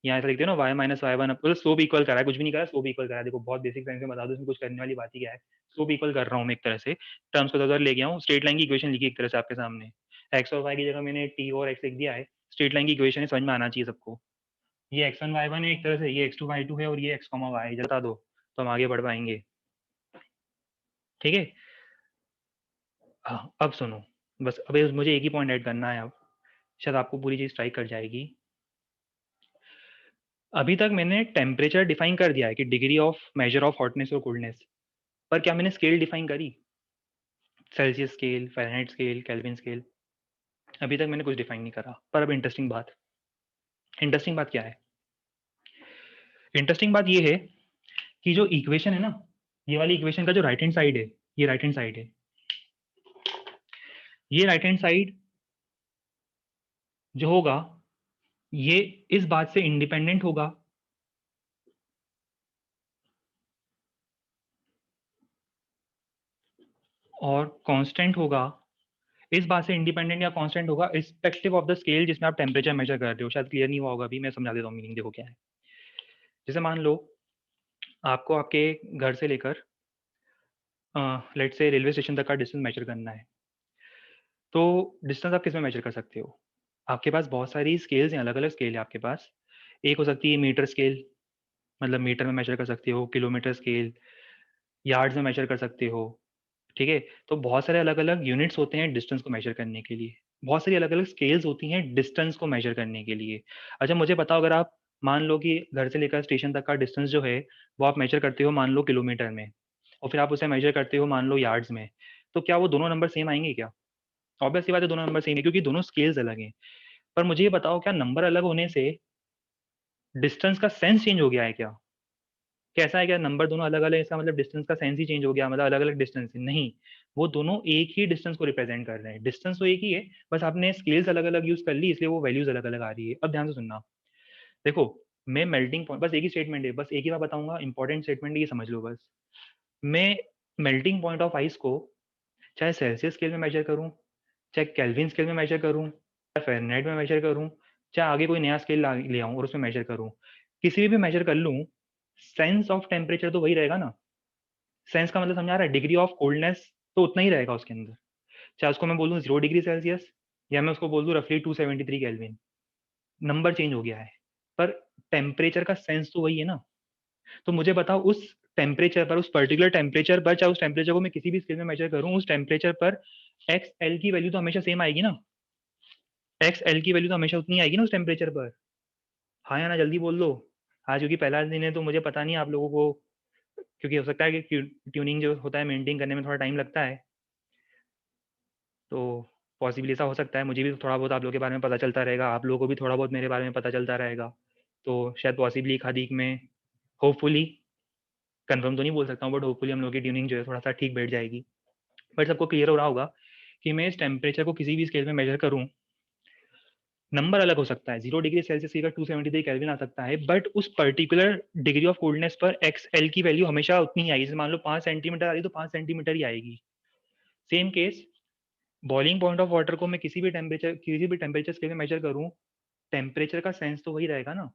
A: यहाँ ऐसा लिखते हो ना y माइनस y1, मतलब स्लोप इक्वल करा है, कुछ भी नहीं करा, स्लोप इक्वल करा है। देखो बहुत बेसिक साइंस में बता दो, इसमें कुछ करने वाली बात ही क्या है। स्लोप इक्वल कर रहा हूँ मैं एक तरह से, टर्म्स को उधर ले गया हूँ, स्ट्रेट लाइन की इक्वेशन लिखी एक तरह से आपके सामने। x और y की जगह मैंने t और x लिख दिया है, स्ट्रेट लाइन की इक्वेशन है, समझ में आना चाहिए सबको। ये x1 y1 है एक तरह से, ये x2 y2 है और ये x y है, बता दो तो हम आगे बढ़ पाएंगे। ठीक है, हाँ अब सुनो, बस अभी मुझे एक ही पॉइंट ऐड करना है, अब शायद आपको पूरी चीज स्ट्राइक कर जाएगी। अभी तक मैंने टेम्परेचर डिफाइन कर दिया है कि degree of measure of hotness और कोल्डनेस, पर क्या मैंने स्केल डिफाइन करी? Celsius scale, Fahrenheit scale, kelvin scale, अभी तक मैंने कुछ डिफाइन नहीं करा। पर अब इंटरेस्टिंग बात क्या है? इंटरेस्टिंग बात ये है कि जो इक्वेशन है ना, ये वाली इक्वेशन का जो राइट हैंड साइड है, ये राइट हैंड साइड है, ये राइट हैंड साइड जो होगा ये इस बात से इंडिपेंडेंट होगा और कांस्टेंट होगा, इस बात से इंडिपेंडेंट या कांस्टेंट होगा रिस्पेक्टिव ऑफ द स्केल जिसमें आप टेम्परेचर मेजर कर रहे हो। शायद क्लियर नहीं हुआ होगा, अभी मैं समझा देता हूँ मीनिंग, देखो क्या है। जैसे मान लो आपको आपके घर से लेकर लेट से रेलवे स्टेशन तक का डिस्टेंस मेजर करना है, तो डिस्टेंस आप किस में मेजर कर सकते हो? आपके पास बहुत सारी स्केल्स हैं, अलग अलग स्केल है आपके पास। एक हो सकती है मीटर स्केल, मतलब मीटर में मेजर कर सकते हो, किलोमीटर स्केल, यार्ड्स में मेजर कर सकते हो। ठीक है, तो बहुत सारे अलग अलग यूनिट्स होते हैं डिस्टेंस को मेजर करने के लिए, बहुत सारी अलग अलग स्केल्स होती हैं डिस्टेंस को मेजर करने के लिए। अच्छा मुझे बताओ, अगर आप मान लो कि घर से लेकर स्टेशन तक का डिस्टेंस जो है वो आप मेजर करते हो मान लो किलोमीटर में, और फिर आप उसे मेजर करते हो मान लो यार्ड्स में, तो क्या वो दोनों नंबर सेम आएंगे क्या? ऑब्वियस सी बात है दोनों नंबर सेम है, क्योंकि दोनों स्केल्स अलग हैं। पर मुझे ये बताओ, क्या नंबर अलग होने से डिस्टेंस का सेंस चेंज हो गया है क्या? कैसा है, क्या नंबर दोनों अलग अलग इसका मतलब डिस्टेंस का सेंस ही चेंज हो गया, मतलब अलग अलग डिस्टेंस है? नहीं, वो दोनों एक ही डिस्टेंस को रिप्रेजेंट कर रहे हैं, डिस्टेंस तो एक ही है, बस आपने स्केल्स अलग अलग यूज कर ली, इसलिए वो वैल्यूज अलग अलग आ रही है। अब ध्यान से सुनना, देखो मैं मेल्टिंग पॉइंट, बस एक ही स्टेटमेंट है, बस एक ही बात बताऊंगा, इंपॉर्टेंट स्टेटमेंट ये समझ लो बस। मैं मेल्टिंग पॉइंट ऑफ आइस को चाहे सेल्सियस स्केल में मेजर करूं, चाहे केल्विन स्केल में मेजर करूं, चाहे फ़ारेनहाइट में मेजर करूं, चाहे आगे कोई नया स्केल ले आऊं और उसमें मेजर करूं, किसी भी मेजर कर लूं, सेंस ऑफ टेम्परेचर तो वही रहेगा ना। सेंस का मतलब समझा रहा है, डिग्री ऑफ कोल्डनेस तो उतना ही रहेगा उसके अंदर, चाहे उसको मैं बोलूँ 0 डिग्री सेल्सियस या मैं उसको बोल दूँ रफली 273 केल्विन, नंबर चेंज हो गया है, पर टेम्परेचर का सेंस तो वही है ना। तो मुझे बताओ उस टेम्परेचर पर, उस पर्टिकुलर टेम्परेचर पर, चाहे उस टेम्परेचर को मैं किसी भी स्केल में मेजर करूँ, उस टेम्परेचर पर एक्स एल की वैल्यू तो हमेशा सेम आएगी ना, एक्स एल की वैल्यू तो हमेशा उतनी आएगी ना उस टेम्परेचर पर। हाँ या ना, जल्दी बोल दो। आज क्योंकि पहला दिन है तो मुझे पता नहीं आप लोगों को, क्योंकि हो सकता है कि ट्यूनिंग जो होता है मेंटेन करने में थोड़ा टाइम लगता है, तो पॉसिबली ऐसा हो सकता है, मुझे भी थोड़ा बहुत आप लोगों के बारे में पता चलता रहेगा, आप लोगों को भी थोड़ा बहुत मेरे बारे में पता चलता रहेगा, तो शायद पॉसिबली एक आध वीक में, होपफुली, कंफर्म तो नहीं बोल सकता हूँ, बट होपफुली हम लोग की ट्यूनिंग जो है थोड़ा सा ठीक बैठ जाएगी। बट सबको क्लियर हो रहा होगा कि मैं इस टेम्परेचर को किसी भी स्केल में मेजर करूँ, नंबर अलग हो सकता है, 0 डिग्री सेल्सियस की 273 केल्विन आ सकता है, बट उस पर्टिकुलर डिग्री ऑफ कोल्डनेस पर एक्स एल की वैल्यू हमेशा उतनी ही आएगी। जैसे मान लो 5 सेंटीमीटर आ रही तो 5 सेंटीमीटर ही आएगी। Same case, boiling point of water को मैं किसी भी टेम्परेचर स्केल में मेजर करूँ, टेम्परेचर का सेंस तो वही रहेगा ना,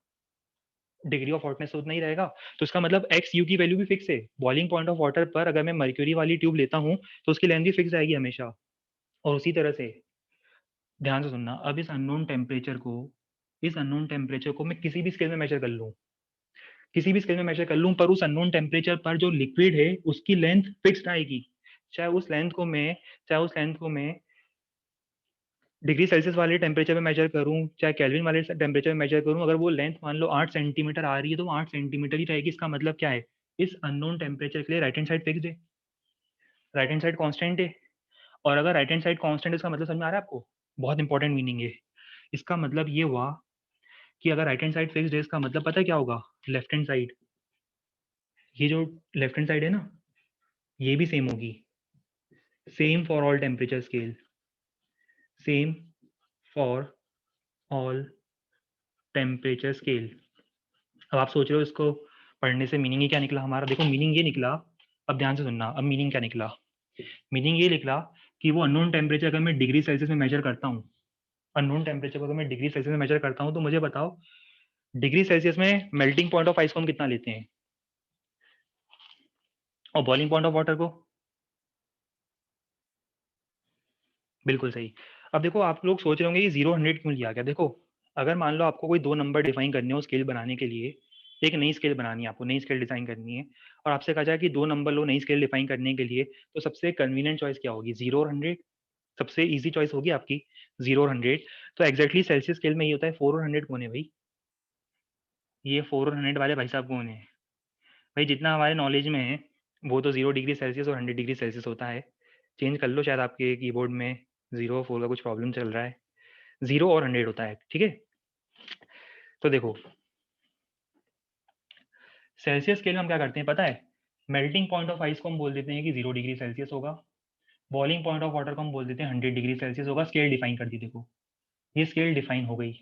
A: डिग्री ऑफ हॉटनेस तो उतना ही रहेगा। तो इसका मतलब एक्स यू की वैल्यू भी फिक्स है। बॉइलिंग पॉइंट ऑफ वाटर पर अगर मैं मर्क्यूरी वाली ट्यूब लेता हूँ तो उसकी लेंथ भी फिक्स रहेगी हमेशा। और उसी तरह से ध्यान से सुनना, अब इस अननोन टेम्परेचर को मैं किसी भी स्केल में मेजर कर लूँ, किसी भी स्केल में मेजर कर लूँ, पर उस अननोन टेम्परेचर पर जो लिक्विड है उसकी लेंथ फिक्स्ड आएगी। चाहे उस लेंथ को मैं डिग्री सेल्सियस वाले टेम्परेचर पे मेजर करूँ, चाहे केल्विन वाले टेम्परेचर पे मेजर करूँ, अगर वो लेंथ मान लो 8 सेंटीमीटर आ रही है तो वो 8 सेंटीमीटर ही रहेगी। इसका मतलब क्या है, इस अननोन टेम्परेचर के लिए राइट हैंड साइड फिक्स्ड है, राइट हैंड साइड कांस्टेंट है। और अगर राइट हैंड साइड कांस्टेंट, इसका मतलब समझ में आ रहा है आपको? बहुत इंपॉर्टेंट मीनिंग है। इसका मतलब ये हुआ कि अगर राइट हैंड साइड फिक्स्ड है, इसका मतलब पता है क्या होगा? लेफ्ट हैंड साइड, ये जो लेफ्ट हैंड साइड है ना, ये भी सेम होगी। Same for all temperature scale, same for all temperature scale. अब आप सोच रहे हो इसको पढ़ने से मीनिंग ही क्या निकला हमारा? देखो मीनिंग ये निकला, अब ध्यान से सुनना, अब मीनिंग क्या निकला? मीनिंग ये निकला कि वो अननोन टेम्परेचर अगर मैं डिग्री सेल्सियस में मेजर करता हूँ, अननोन टेम्परेचर को अगर मैं डिग्री सेल्सियस में मेजर करता हूँ, तो मुझे बताओ डिग्री सेल्सियस में मेल्टिंग पॉइंट ऑफ आइस को हम कितना लेते हैं, और बॉइलिंग पॉइंट ऑफ वाटर को? बिल्कुल सही। अब देखो आप लोग सोच रहे होंगे कि 0 100 क्यों लिया गया। देखो अगर मान लो आपको कोई दो नंबर डिफाइन करने हो स्केल बनाने के लिए, एक नई स्केल बनानी है, आपको नई स्केल डिजाइन करनी है, और आपसे कहा जाए कि दो नंबर लो नई स्केल डिफाइन करने के लिए, तो सबसे कन्वीनियंट चॉइस क्या होगी? 0 और 100। सबसे इजी चॉइस होगी आपकी 0 और 100। तो एक्जैक्टली सेल्सियस स्केल में ये होता है। 4 और 100 कौन है भाई? ये 4 और 100 वाले भाई साहब कौन है भाई? जितना हमारे नॉलेज में है वो तो 0 डिग्री सेल्सियस और 100 डिग्री सेल्सियस होता है। चेंज कर लो, शायद आपके कीबोर्ड में 0 और 4 का कुछ प्रॉब्लम चल रहा है। 0 और 100 होता है, ठीक है। तो देखो सेल्सियस स्केल में हम क्या करते हैं पता है? मेल्टिंग पॉइंट ऑफ आइस को हम बोल देते हैं कि 0 डिग्री सेल्सियस होगा, बॉइलिंग पॉइंट ऑफ वाटर को हम बोल देते हैं 100 डिग्री सेल्सियस होगा। स्केल डिफाइन कर दी। देखो ये स्केल डिफाइन हो गई,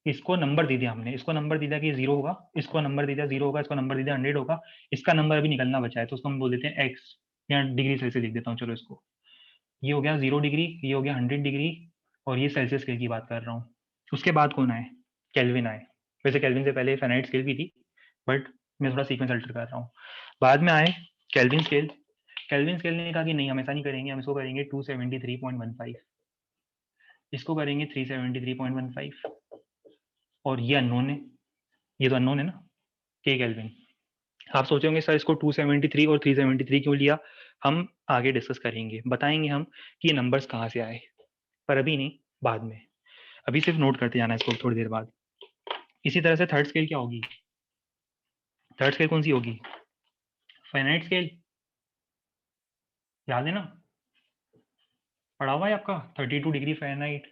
A: इसको नंबर दे दिया हमने, इसको नंबर दे दिया कि 0 होगा, इसको नंबर दे दिया 0 होगा, इसको नंबर दे दिया 100 होगा। इसका नंबर अभी निकलना बचा है तो उसको हम बोल देते हैं एक्स, या डिग्री सेल्सियस लिख देता हूँ चलो इसको। ये हो गया 0 डिग्री, ये हो गया 100 डिग्री, और ये सेल्सियस स्केल की बात कर रहा हूँ। उसके बाद कौन आए? केल्विन आए। वैसे केल्विन से पहले फेराइट स्केल भी थी, बट मैं थोड़ा सीक्वेंस अल्टर कर रहा हूँ। बाद में आए केल्विन स्केल। केल्विन स्केल ने कहा कि नहीं हम ऐसा नहीं करेंगे, हम इसको करेंगे 273.15, इसको करेंगे 373.15, और ये अननोन है, ये तो अननोन है ना, के केल्विन। आप सोचेंगे सर इसको 273 और 373 क्यों लिया? हम आगे डिस्कस करेंगे, बताएंगे हम कि ये नंबर्स कहाँ से आए, पर अभी नहीं, बाद में। अभी सिर्फ नोट करते जाना इसको थोड़ी देर बाद। इसी तरह से थर्ड स्केल क्या होगी? थर्ड स्केल कौन सी होगी? फाइनाइट स्केल, याद है ना, पढ़ा हुआ है आपका। 32 डिग्री फ़ारेनहाइट,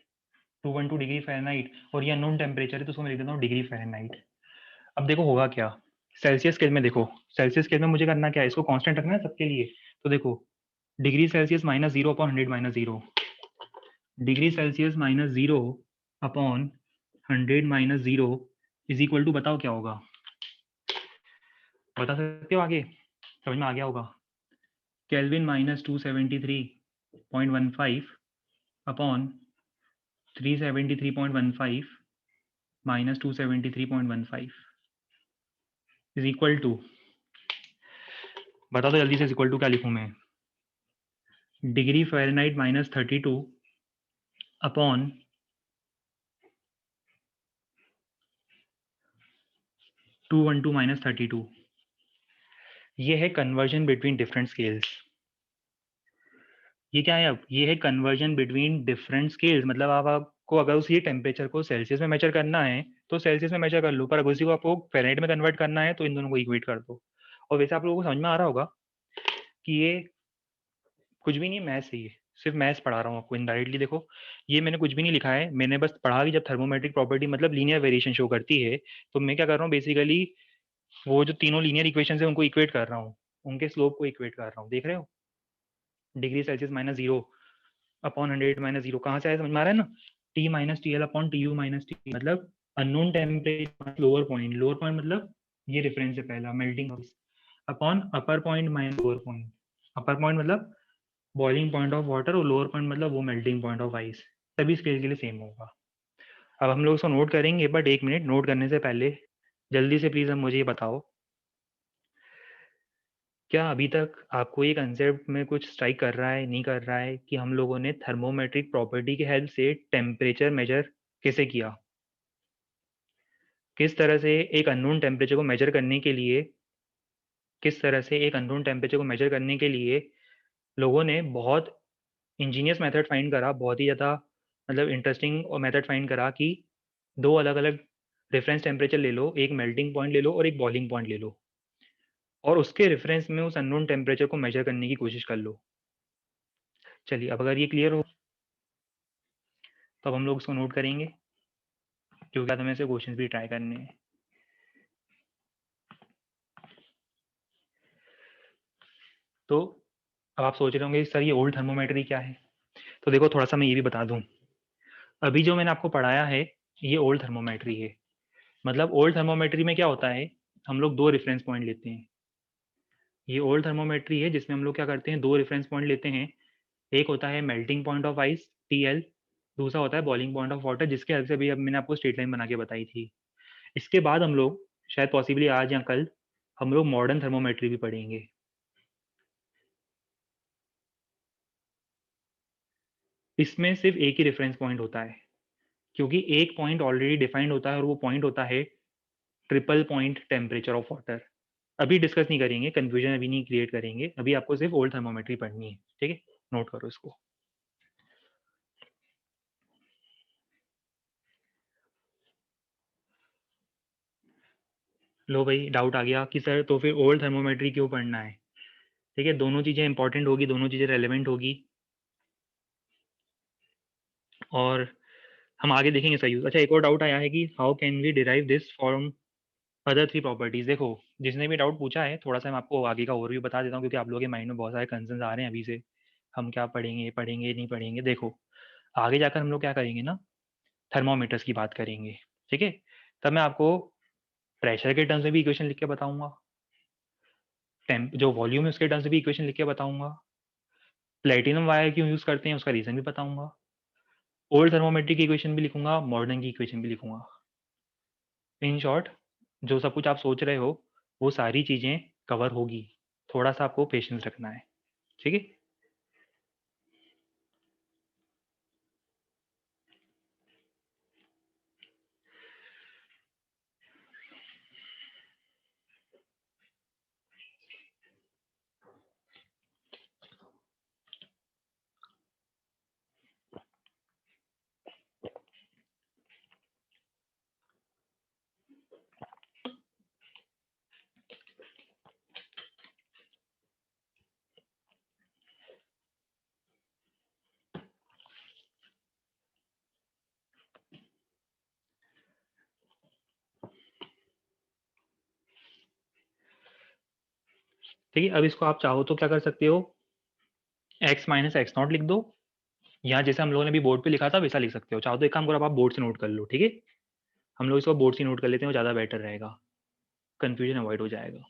A: 212 डिग्री फ़ारेनहाइट, और ये अननोन टेम्परेचर है तो उसको मैं लिख देता हूँ डिग्री फ़ारेनहाइट। अब देखो होगा क्या सेल्सियस स्केल में? देखो सेल्सियस स्केल में मुझे करना क्या है, इसको कांस्टेंट रखना है सबके लिए। तो देखो degree Celsius minus 0/100 - 0, degree Celsius minus 0/100 - 0 is equal to, बताओ क्या होगा? बता सकते हो आगे? समझ में आ गया होगा। Kelvin minus 273.15 upon 373.15 minus 273.15 is equal to, बता दो जल्दी से, इज इक्वल टू क्या लिखूं मैं? Degree Fahrenheit minus 32 upon 212 minus 32। ये है कन्वर्जन बिटवीन डिफरेंट स्केल्स। ये क्या है? अब ये है कन्वर्जन बिटवीन डिफरेंट स्केल्स। मतलब आप आपको अगर उसी टेम्परेचर को सेल्सियस में मेजर करना है तो सेल्सियस में मेजर कर लो, पर अगर उसी को आपको फ़ारेनहाइट में कन्वर्ट करना है तो इन दोनों को इक्वेट कर दो। और वैसे आप लोगों को समझ में आ रहा होगा कि ये कुछ भी नहीं, मैथ्स ही है, सिर्फ मैथ्स पढ़ा रहा हूँ आपको इनडायरेक्टली। देखो ये मैंने कुछ भी नहीं लिखा है, मैंने बस पढ़ा कि जब थर्मोमेट्रिक प्रॉपर्टी मतलब लीनियर वेरिएशन शो करती है, तो मैं क्या कर रहा हूँ बेसिकली, वो जो तीनों लीनियर इक्वेशन है उनको इक्वेट कर रहा हूँ, उनके स्लोप को इक्वेट कर रहा हूँ। देख रहे हो? डिग्री सेल्सियस माइनस 0/100 - 0 कहाँ से आया, समझ में आ रहा है ना? T minus T L upon T U minus T, मतलब unknown temperature lower point, lower point मतलब ये रेफरेंस है पहला, melting upon upper point minus lower point. Upper point मतलब बॉइलिंग पॉइंट ऑफ वाटर, और लोअर पॉइंट मतलब वो melting point of ice. सभी स्केल के लिए सेम होगा। अब हम लोग इसको नोट करेंगे, बट 1 मिनट नोट करने से पहले जल्दी से प्लीज़ अब मुझे ये बताओ, क्या अभी तक आपको ये कंसेप्ट में कुछ स्ट्राइक कर रहा है, नहीं कर रहा है, कि हम लोगों ने थर्मोमेट्रिक प्रॉपर्टी की हेल्प से टेम्परेचर मेजर कैसे किया? किस तरह से एक अननोन टेम्परेचर को मेजर करने के लिए लोगों ने बहुत इंजीनियस मेथड फाइंड करा, बहुत ही ज़्यादा मतलब इंटरेस्टिंग और मेथड फाइंड करा कि 2 अलग-अलग रेफरेंस टेम्परेचर ले लो, एक मेल्टिंग पॉइंट ले लो और एक बॉइलिंग पॉइंट ले लो, और उसके रेफरेंस में उस अननोन टेम्परेचर को मेजर करने की कोशिश कर लो। चलिए, अब अगर ये क्लियर हो तो अब हम लोग इसको नोट करेंगे, क्योंकि बाद हमें से क्वेश्चंस भी ट्राई करने हैं। तो अब आप सोच रहे होंगे सर ये ओल्ड थर्मोमेट्री क्या है? तो देखो थोड़ा-सा मैं ये भी बता दूँ। अभी जो मैंने आपको पढ़ाया है, ये ओल्ड थर्मोमेट्री है। मतलब ओल्ड थर्मोमेट्री में क्या होता है, हम लोग 2 रेफरेंस पॉइंट लेते हैं। ये ओल्ड थर्मोमेट्री है जिसमें हम लोग क्या करते हैं, 2 रेफरेंस पॉइंट लेते हैं। एक होता है melting point of ice TL, दूसरा होता है बॉइलिंग पॉइंट ऑफ वाटर, जिसके हेल्प से अभी अब मैंने आपको स्ट्रेट लाइन बना के बताई थी। इसके बाद हम लोग शायद पॉसिबली आज या कल हम लोग मॉडर्न थर्मोमेट्री भी पढ़ेंगे। इसमें सिर्फ एक ही रेफरेंस पॉइंट होता है, क्योंकि एक पॉइंट ऑलरेडी डिफाइंड होता है और वो पॉइंट होता है triple point temperature of water. अभी डिस्कस नहीं करेंगे, कंफ्यूजन अभी नहीं क्रिएट करेंगे, अभी आपको सिर्फ ओल्ड थर्मोमेट्री पढ़नी है, ठीक है? नोट करो इसको। लो भाई, डाउट आ गया कि सर तो फिर ओल्ड थर्मोमेट्री क्यों पढ़ना है? ठीक है, दोनों चीज़ें इंपॉर्टेंट होगी, दोनों चीज़ें रेलेवेंट होगी, और हम आगे देखेंगे इसका यूज़। अच्छा, एक और डाउट आया है कि how can we derive this from other 3 properties? देखो, जिसने भी डाउट पूछा है, थोड़ा-सा मैं आपको आगे का ओवरव्यू बता देता हूँ, क्योंकि आप लोगों के माइंड में बहुत सारे कंसर्न्स आ रहे हैं अभी से। हम क्या पढ़ेंगे, पढ़ेंगे, नहीं पढ़ेंगे? देखो, आगे जाकर हम लोग क्या करेंगे ना, थर्मामीटर्स की बात करेंगे, ठीक है? तब मैं आपको प्रेशर के टर्म्स में भी इक्वेशन लिख के बताऊँगा, टेम्प जो वॉल्यूम है उसके टर्म्स में भी इक्वेशन लिख के बताऊँगा, प्लैटिनम वायर क्यों यूज़ करते हैं उसका रीज़न भी बताऊँगा, ओल्ड थर्मोमेट्री की इक्वेशन भी लिखूँगा, मॉडर्न की इक्वेशन भी लिखूँगा। इन शॉर्ट, जो सब कुछ आप सोच रहे हो, वो सारी चीज़ें कवर होगी। थोड़ा-सा आपको पेशेंस रखना है, ठीक है? ठीक है, अब इसको आप चाहो तो क्या कर सकते हो, x माइनस एक्स नॉट लिख दो, या जैसे हम लोगों ने अभी बोर्ड पे लिखा था वैसा लिख सकते हो। चाहो तो एक काम करो, अब आप बोर्ड से नोट कर लो, ठीक है? हम लोग इसको बोर्ड से नोट कर लेते हैं, वो ज़्यादा बेटर रहेगा, कन्फ्यूजन अवॉइड हो जाएगा।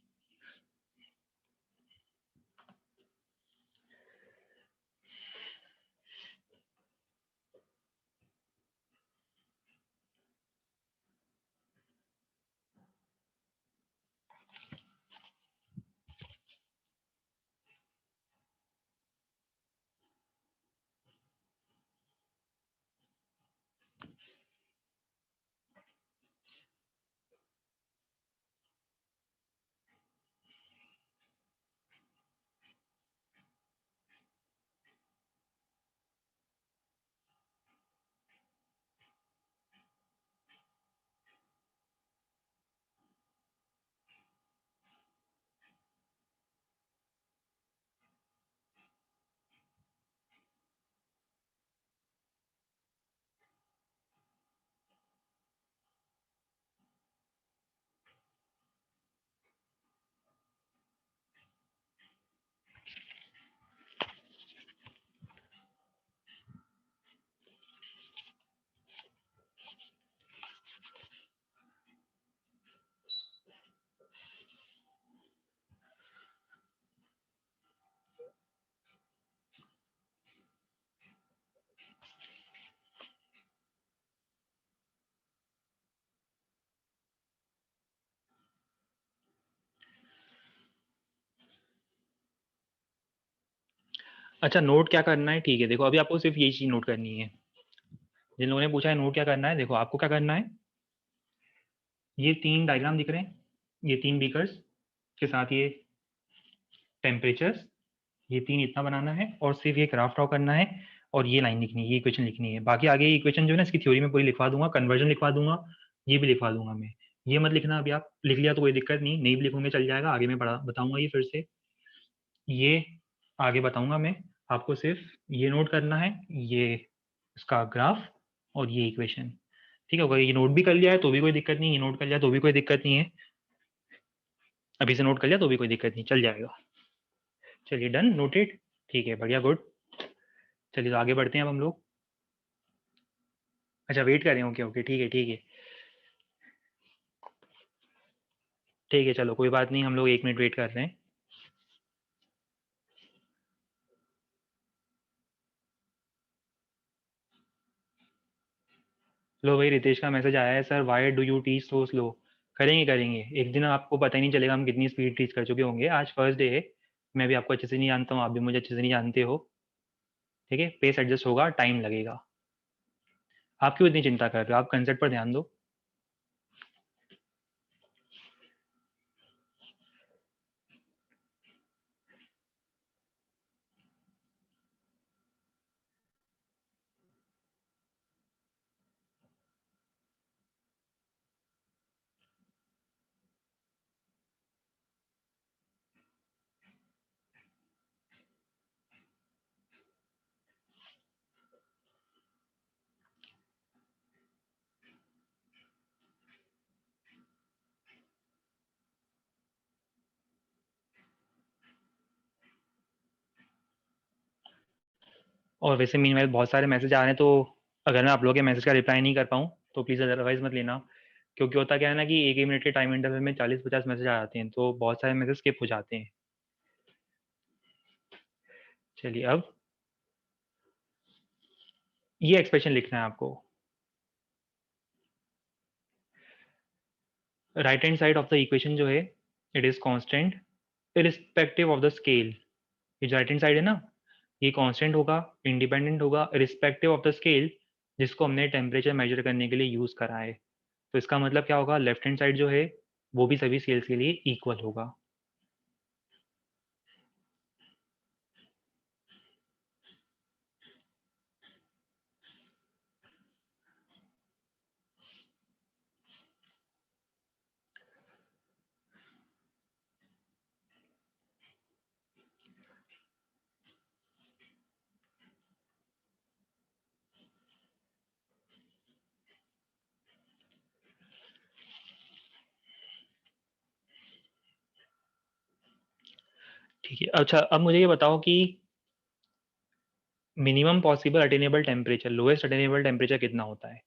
A: अच्छा नोट क्या करना है, ठीक है देखो अभी आपको सिर्फ यही चीज नोट करनी है। जिन लोगों ने पूछा है नोट क्या करना है, देखो आपको क्या करना है, ये 3 डायग्राम दिख रहे हैं, ये 3 बीकर्स के साथ ये टेम्परेचर्स, ये 3 इतना बनाना है और सिर्फ ये ग्राफ ड्रॉ करना है और ये लाइन लिखनी है, ये इक्वेशन लिखनी है। बाकी आगे ये इक्वेशन जो है ना इसकी थ्योरी में पूरी लिखवा दूंगा, कन्वर्जन लिखवा दूंगा, ये भी लिखवा दूंगा मैं। ये मत लिखना अभी, आप लिख लिया तो कोई दिक्कत नहीं भी लिखोगे चल जाएगा, आगे मैं बताऊंगा ये फिर से। ये आगे बताऊंगा मैं, आपको सिर्फ ये नोट करना है, ये इसका ग्राफ और ये इक्वेशन। ठीक है, अगर ये नोट भी कर लिया है तो भी कोई दिक्कत नहीं, ये नोट कर लिया तो भी कोई दिक्कत नहीं है, अभी से नोट कर लिया तो भी कोई दिक्कत नहीं, चल जाएगा। चलिए डन, नोटेड, ठीक है बढ़िया, गुड। चलिए तो आगे बढ़ते हैं अब हम लोग। अच्छा वेट कर रहे हैं, ओके ओके ठीक है ठीक है ठीक है, चलो कोई बात नहीं, हम लोग 1 मिनट वेट कर रहे हैं। लो भाई रितेश का मैसेज आया है, sir why do you teach so slow. करेंगे करेंगे, एक दिन आपको पता ही नहीं चलेगा हम कितनी स्पीड टीच कर चुके होंगे। आज फर्स्ट डे है, मैं भी आपको अच्छे से नहीं जानता हूँ, आप भी मुझे अच्छे से नहीं जानते हो। ठीक है, पेस एडजस्ट होगा, टाइम लगेगा। आप क्यों इतनी चिंता कर रहे हो, आप कंसेप्ट पर ध्यान दो। और वैसे मीनवाइल बहुत सारे मैसेज आ रहे हैं, तो अगर मैं आप लोगों के मैसेज का रिप्लाई नहीं कर पाऊँ तो प्लीज़ अदरवाइज मत लेना। क्योंकि होता क्या है ना कि 1 1 मिनट के टाइम इंटरवल में 40 50 मैसेज आ जाते हैं, तो बहुत सारे मैसेज स्किप हो जाते हैं। चलिए अब ये एक्सप्रेशन लिखना है आपको। Right hand side of the equation जो है, it is constant irrespective of the scale. ये जो राइट हैंड साइड है ना, ये कांस्टेंट होगा, इंडिपेंडेंट होगा, इरिस्पेक्टिव ऑफ द स्केल, जिसको हमने टेम्परेचर मेजर करने के लिए यूज करा है। तो इसका मतलब क्या होगा, लेफ्ट हैंड साइड जो है वो भी सभी स्केल्स के लिए इक्वल होगा। ठीक है, अच्छा अब मुझे ये बताओ कि minimum possible attainable temperature, lowest attainable temperature कितना होता है।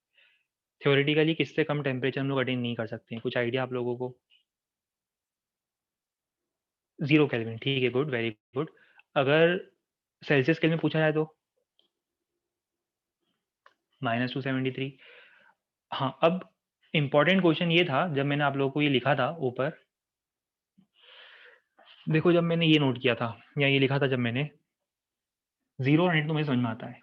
A: थ्योरेटिकली किससे कम टेम्परेचर हम लोग अटेन नहीं कर सकते हैं, कुछ आइडिया आप लोगों को। 0 केल्विन, ठीक है गुड, वेरी गुड। अगर सेल्सियस स्केल में पूछा जाए तो -273। हाँ अब इम्पॉर्टेंट क्वेश्चन ये था, जब मैंने आप लोगों को ये लिखा था ऊपर, देखो जब मैंने ये नोट किया था या ये लिखा था, जब मैंने 0 और 100 तो मुझे समझ में आता है।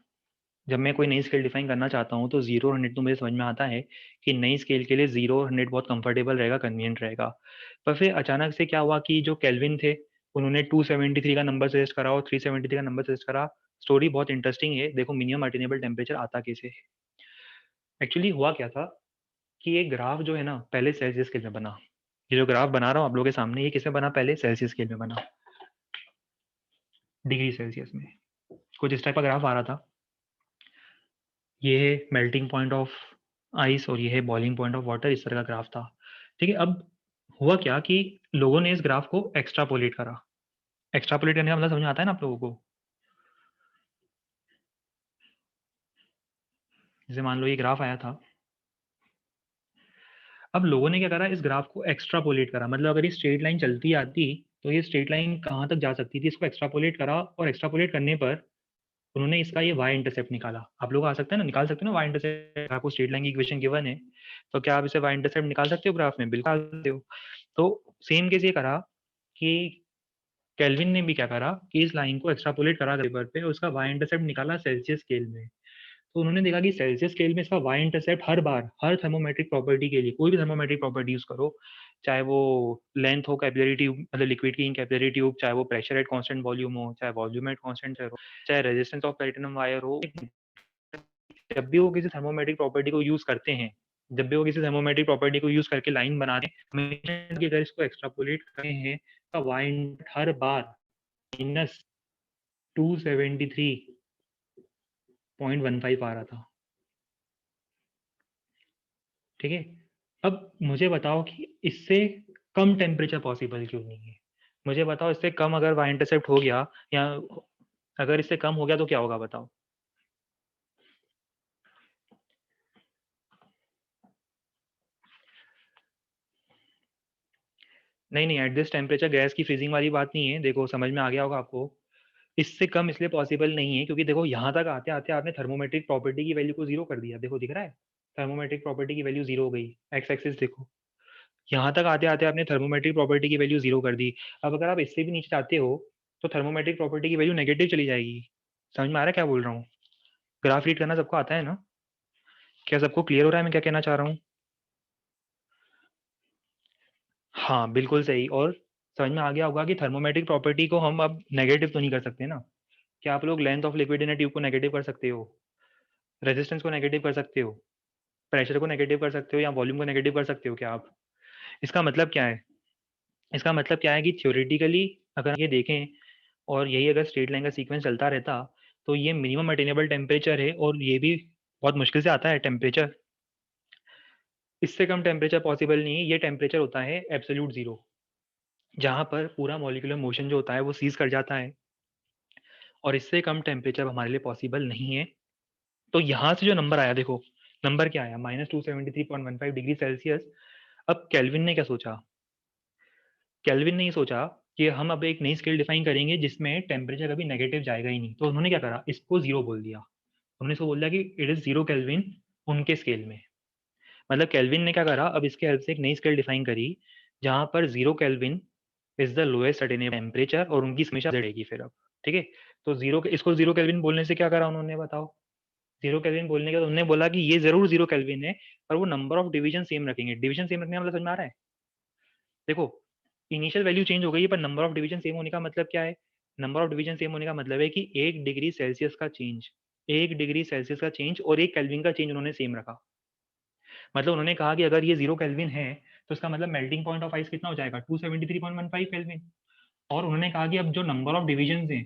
A: जब मैं कोई नई स्केल डिफाइन करना चाहता हूँ तो 0 और 100 तो मुझे समझ में आता है कि नई स्केल के लिए 0 और 100 बहुत कंफर्टेबल रहेगा, कन्वीनियंट रहेगा। पर फिर अचानक से क्या हुआ कि जो केल्विन थे उन्होंने 273 का नंबर सजेस्ट करा और 373 का नंबर सजेस्ट करा। स्टोरी बहुत इंटरेस्टिंग है, देखो मिनिमम अटेनेबल टेम्परेचर आता कैसे है। एक्चुअली हुआ क्या था कि ये ग्राफ जो है ना पहले सेल्सियस स्केल में बना। ये जो ग्राफ बना रहा हूँ आप लोगों के सामने, ये किसमें बना, पहले सेल्सियस स्केल में बना, डिग्री सेल्सियस में। कुछ इस टाइप का ग्राफ आ रहा था। ये है मेल्टिंग पॉइंट ऑफ आइस और ये है बॉइलिंग पॉइंट ऑफ वाटर, इस तरह का ग्राफ था। ठीक है, अब हुआ क्या कि लोगों ने इस ग्राफ को एक्स्ट्रापोलेट करा। एक्स्ट्रापोलेट करने का मतलब समझ में आता है ना आप लोगों को। जैसे मान लो ये ग्राफ आया था, अब लोगों ने क्या करा, इस ग्राफ को एक्स्ट्रापोलेट करा, मतलब अगर ये स्ट्रेट लाइन चलती आती तो ये स्ट्रेट लाइन कहाँ तक जा सकती थी, इसको एक्स्ट्रापोलेट करा और एक्स्ट्रापोलेट करने पर उन्होंने इसका ये वाई इंटरसेप्ट निकाला। आप लोग आ सकते हैं ना, निकाल सकते हो ना वाई इंटरसेप्ट, आपको स्ट्रेट लाइन की इक्वेशन गिवन है तो क्या आप इसे वाई इंटरसेप्ट निकाल सकते हो ग्राफ में, बिल्कुल निकाल सकते हो। तो सेम केस ये करा कि केल्विन ने भी क्या करा कि इस लाइन को एक्सट्रापोलेट करा पेपर पे, उसका वाई इंटरसेप्ट निकाला सेल्सियस स्केल में। तो उन्होंने देखा कि सेल्सियस स्केल में इसका वाई इंटरसेप्ट हर बार, हर थर्मोमेट्रिक प्रॉपर्टी के लिए, कोई भी थर्मोमेट्रिक प्रॉपर्टी यूज करो, चाहे वो लेंथ हो कैपिलरी ट्यूब, मतलब लिक्विड की कैपिलरी ट्यूब, चाहे वो प्रेशर एट कांस्टेंट वॉल्यूम हो, चाहे वॉल्यूम एट कांस्टेंट हो, चाहे रेजिस्टेंस ऑफ प्लेटिनम वायर हो, जब भी वो किसी थर्मोमेट्रिक प्रॉपर्टी को यूज करते हैं, जब भी वो किसी थर्मोमेट्रिक प्रॉपर्टी को यूज करके लाइन बनाते हैं, हमेशा अगर इसको एक्सट्रापोलेट करते हैं तो वाई हर बार माइनस 273.15 आ रहा था। ठीक है, अब मुझे बताओ कि इससे कम टेम्परेचर पॉसिबल क्यों नहीं है? मुझे बताओ, इससे कम अगर वाई इंटरसेप्ट हो गया, या अगर इससे कम हो गया तो क्या होगा बताओ? नहीं नहीं, एट दिस टेम्परेचर गैस की फ्रीजिंग वाली बात नहीं है। देखो समझ में आ गया होगा आपको। इससे कम इसलिए पॉसिबल नहीं है क्योंकि देखो यहाँ तक आते आते आपने थर्मोमेट्रिक प्रॉपर्टी की वैल्यू को जीरो कर दिया। देखो दिख रहा है, थर्मोमेट्रिक प्रॉपर्टी की वैल्यू जीरो हो गई। एक्स एक्सिस देखो, यहाँ तक आते आते आपने थर्मोमेट्रिक प्रॉपर्टी की वैल्यू जीरो कर दी। अब अगर आप इससे भी नीचे जाते हो तो थर्मोमेट्रिक प्रॉपर्टी की वैल्यू नेगेटिव चली जाएगी। समझ में आ रहा है क्या बोल रहा हूँ? ग्राफ रीड करना सबको आता है ना? क्या सबको क्लियर हो रहा है मैं क्या कहना चाह रहा हूँ? हाँ बिल्कुल सही। और समझ में आ गया होगा कि थर्मोमेट्रिक प्रॉपर्टी को हम अब नेगेटिव तो नहीं कर सकते ना। क्या आप लोग length of liquid in a tube को नेगेटिव कर सकते हो? रेजिस्टेंस को नेगेटिव कर सकते हो? प्रेशर को नेगेटिव कर सकते हो या वॉल्यूम को नेगेटिव कर सकते हो क्या आप? इसका मतलब क्या है? इसका मतलब क्या है कि थ्योरेटिकली अगर ये देखें और यही अगर स्ट्रेट लाइन का सीक्वेंस चलता रहता तो ये मिनिमम अटेनेबल टेम्परेचर है, और ये भी बहुत मुश्किल से आता है टेम्परेचर। इससे कम टेम्परेचर पॉसिबल नहीं है। ये टेम्परेचर होता है एब्सोल्यूट जीरो, जहाँ पर पूरा मॉलिक्यूलर मोशन जो होता है वो सीज कर जाता है, और इससे कम टेम्परेचर हमारे लिए पॉसिबल नहीं है। तो यहाँ से जो नंबर आया, देखो नंबर क्या आया, -273.15 डिग्री सेल्सियस। अब केल्विन ने क्या सोचा? केल्विन ने ये सोचा कि हम अब एक नई स्केल डिफाइन करेंगे जिसमें टेम्परेचर कभी नेगेटिव जाएगा ही नहीं। तो उन्होंने क्या करा, इसको जीरो बोल दिया। हमने इसको बोल दिया कि इट इज जीरो केल्विन उनके स्केल में। मतलब केल्विन ने क्या करा, अब इसके हेल्प से एक नई स्केल डिफाइन करी जहां पर zero kelvin is the lowest attainable temperature, और उनकी हमेशा रहेगी फिर। अब ठीक है, तो इसको जीरो केल्विन बोलने से क्या करा उन्होंने बताओ? जीरो केल्विन बोलने के बाद उन्होंने बोला कि ये जरूर जीरो केल्विन है, पर वो नंबर ऑफ डिवीजन सेम रखेंगे। डिवीजन सेम रखने का मतलब समझ में आ रहा है? देखो, इनिशियल वैल्यू चेंज हो गई है पर नंबर ऑफ डिवीजन सेम होने का मतलब क्या है? नंबर ऑफ डिवीजन सेम होने का मतलब है कि 1 डिग्री सेल्सियस का चेंज, 1 डिग्री सेल्सियस का चेंज और 1 केल्विन का चेंज उन्होंने सेम रखा। मतलब उन्होंने कहा कि अगर ये 0 केल्विन है तो इसका मतलब मेल्टिंग पॉइंट ऑफ आइस कितना हो जाएगा, 273.15 केल्विन। और उन्होंने कहा कि अब जो नंबर ऑफ डिवीजन है,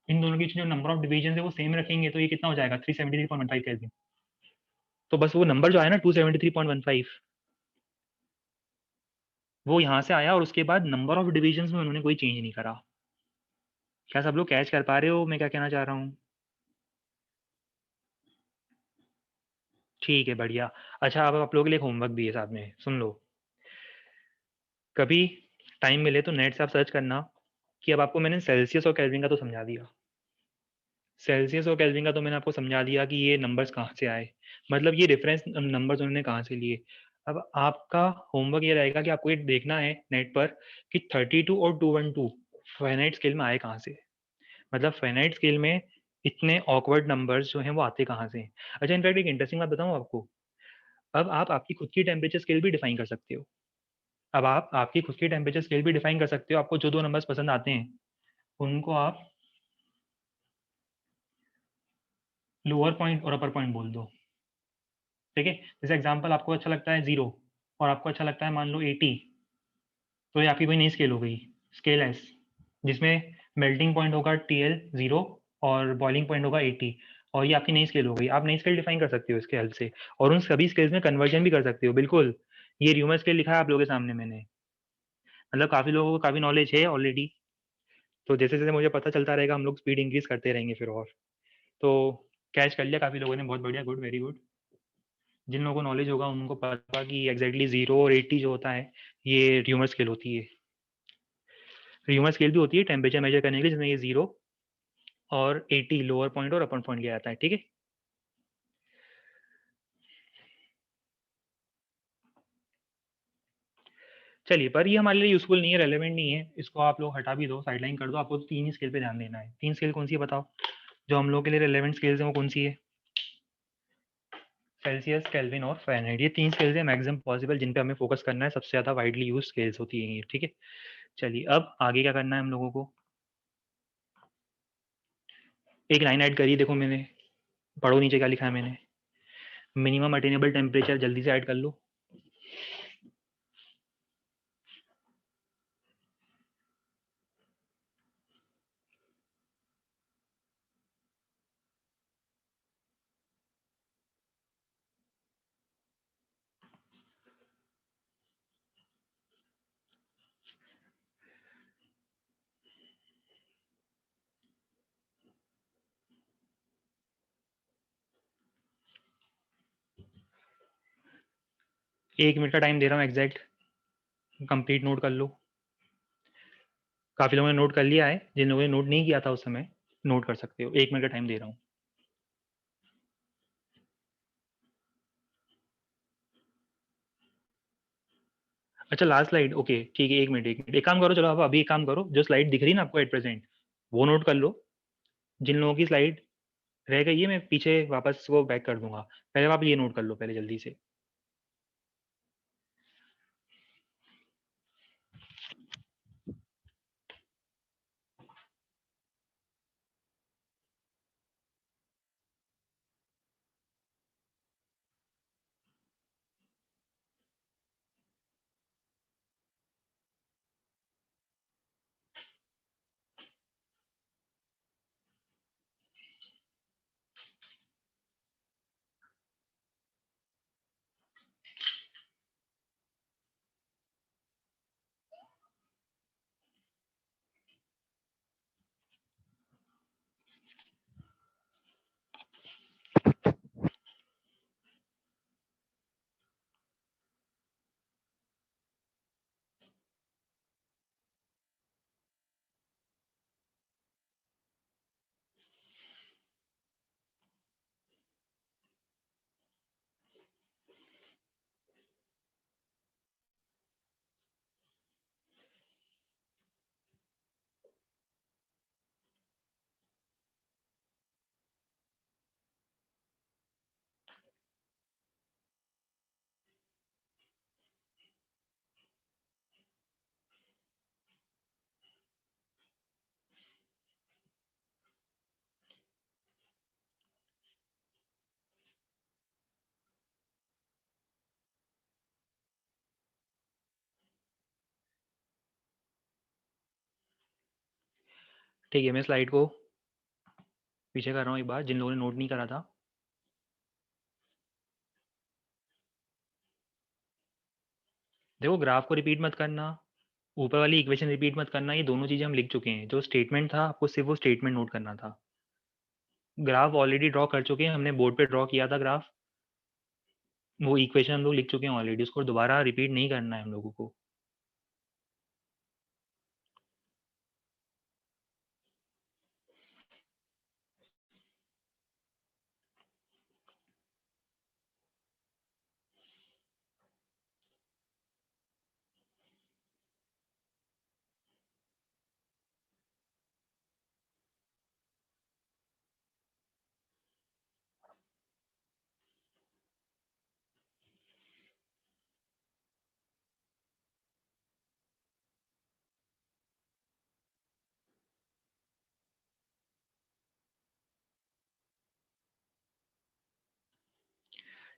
A: इन दोनों की जो नंबर ऑफ डिवीजन है वो सेम रखेंगे, तो ये कितना हो जाएगा, 373.15 केल्विन। तो बस वो नंबर जो आया ना 273.15, वो यहाँ से आया, और उसके बाद नंबर ऑफ डिवीजन में उन्होंने कोई चेंज नहीं करा। क्या सब लोग कैच कर पा रहे हो मैं क्या कहना चाह रहा हूँ? ठीक है, बढ़िया। अच्छा, अब आप लोगों के लिए होमवर्क भी है साथ में, सुन लो। कभी टाइम मिले तो नेट से आप सर्च करना कि अब आपको मैंने सेल्सियस और केल्विन का तो समझा दिया। सेल्सियस और केल्विन का तो मैंने आपको समझा दिया कि ये नंबर्स कहाँ से आए, मतलब ये रेफरेंस नंबर्स उन्होंने कहाँ से लिए। अब आपका होमवर्क ये रहेगा कि आपको ये देखना है नेट पर कि 32 और 212 फाइनाइट स्केल में आए कहाँ से। मतलब फाइनाइट स्केल में इतने ऑकवर्ड नंबर्स जो हैं वो आते कहाँ से हैं। अच्छा, इनफैक्ट एक इंटरेस्टिंग बात बताऊँ आपको, अब आप आपकी खुद की टेम्परेचर स्केल भी डिफाइन कर सकते हो। अब आप आपकी खुद की टेम्परेचर स्केल भी डिफाइन कर सकते हो। आपको जो दो नंबर्स पसंद आते हैं उनको आप लोअर पॉइंट और अपर पॉइंट बोल दो। ठीक है, जैसे एग्जांपल आपको अच्छा लगता है 0 और आपको अच्छा लगता है मान लो 80, तो ये आपकी कोई नई स्केल हो गई, स्केल एस, जिसमें मेल्टिंग पॉइंट होगा TL 0 और बॉइलिंग पॉइंट होगा 80, और ये आपकी नई स्केल हो गई। आप नई स्केल डिफाइन कर सकते हो इसके हेल्प से, और उन सभी स्केल्स में कन्वर्जन भी कर सकते हो। बिल्कुल, ये र्यूमर स्केल लिखा है आप लोगों के सामने मैंने, मतलब काफ़ी लोगों को काफ़ी नॉलेज है ऑलरेडी। तो जैसे जैसे मुझे पता चलता रहेगा हम लोग स्पीड इंक्रीज करते रहेंगे फिर। और तो कैच कर लिया काफ़ी लोगों ने, बहुत बढ़िया, गुड, वेरी गुड। जिन लोगों को नॉलेज होगा उनको पता कि एग्जैक्टली 0 और 80 जो होता है ये र्यूमर स्केल होती है। र्यूमर स्केल भी होती है टेम्परेचर मेजर करने के लिए, जिसमें ये 0 और 80 लोअर पॉइंट और अपर पॉइंट लिया जाता है। ठीक है, चलिए, पर ये हमारे लिए यूज़फुल नहीं है, रेलेवेंट नहीं है, इसको आप लोग हटा भी दो, साइडलाइन कर दो, आपको तो 3 ही स्केल पे ध्यान देना है। 3 स्केल कौन-सी है बताओ? जो हम लोग के लिए रेलेवेंट स्केल्स हैं वो कौन-सी है? सेल्सियस, केल्विन और फ़ारेनहाइट, ये 3 स्केल्स हैं मैक्सिमम पॉसिबल जिन पे हमें फ़ोकस करना है, सबसे ज़्यादा वाइडली यूज़्ड स्केल्स होती हैं ये, ठीक है? चलिए, अब आगे क्या करना है हम लोगों को? एक लाइन ऐड करी देखो मैंने, पढ़ो नीचे क्या लिखा है मैंने। मिनिमम अटेनेबल टेम्परेचर जल्दी से ऐड कर लो। एक मिनट का टाइम दे रहा हूँ एग्जैक्ट, कंप्लीट नोट कर लो। काफ़ी लोगों ने नोट कर लिया है, जिन लोगों ने नोट नहीं किया था उस समय नोट कर सकते हो। 1 मिनट का टाइम दे रहा हूँ। अच्छा लास्ट स्लाइड, ओके ठीक है, 1 मिनट एक काम करो, चलो अब अभी एक काम करो, जो स्लाइड दिख रही है ना आपको एट प्रेजेंट, वो नोट कर लो। जिन लोगों की स्लाइड रह गई है मैं पीछे वापस वो बैक कर दूंगा, पहले आप ये नोट कर लो पहले जल्दी से। ठीक है, मैं स्लाइड को पीछे कर रहा हूँ एक बार, जिन लोगों ने नोट नहीं करा था। देखो ग्राफ को रिपीट मत करना, ऊपर वाली इक्वेशन रिपीट मत करना, ये दोनों चीज़ें हम लिख चुके हैं। जो स्टेटमेंट था आपको सिर्फ वो स्टेटमेंट नोट करना था। ग्राफ ऑलरेडी ड्रॉ कर चुके हैं, हमने बोर्ड पे ड्रॉ किया था ग्राफ, वो इक्वेशन हम लोग लिख चुके हैं ऑलरेडी, उसको दोबारा रिपीट नहीं करना है हम लोगों को।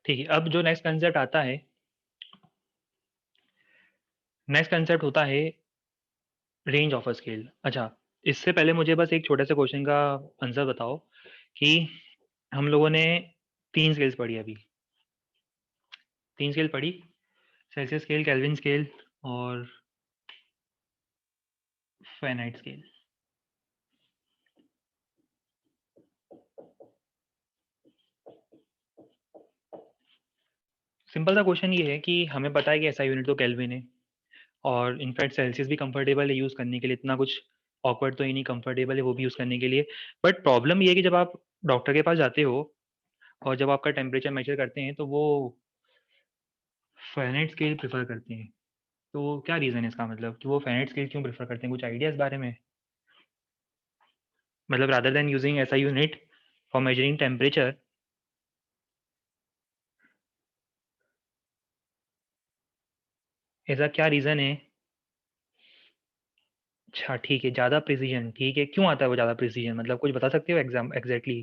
A: ठीक है, अब जो नेक्स्ट कंसेप्ट आता है, नेक्स्ट कंसेप्ट होता है रेंज ऑफ अ स्केल। अच्छा, इससे पहले मुझे बस एक छोटे से क्वेश्चन का आंसर बताओ कि हम लोगों ने 3 स्केल्स पढ़ी अभी, 3 स्केल पढ़ी, सेल्सियस स्केल, केल्विन स्केल और फ़ारेनहाइट स्केल। सिंपल सा क्वेश्चन ये है कि हमें पता है कि ऐसा यूनिट तो केल्विन है, और इनफैक्ट सेल्सियस भी कंफर्टेबल है यूज़ करने के लिए, इतना कुछ ऑकवर्ड तो ही नहीं, कंफर्टेबल है वो भी यूज़ करने के लिए। बट प्रॉब्लम ये है कि जब आप डॉक्टर के पास जाते हो और जब आपका टेम्परेचर मेजर करते हैं तो वो फ़ारेनहाइट स्केल प्रेफ़र करते हैं। तो क्या रीज़न है इसका, मतलब कि वो फ़ाइनाइट स्केल क्यों प्रेफ़र करते हैं? कुछ आइडिया इस बारे में? मतलब rather than using SI unit for measuring temperature, ऐसा क्या रीज़न है? अच्छा ठीक है, ज़्यादा प्रिसिज़न, ठीक है, क्यों आता है वो ज़्यादा प्रिसिज़न, मतलब कुछ बता सकते हो एग्ज़ैक्टली?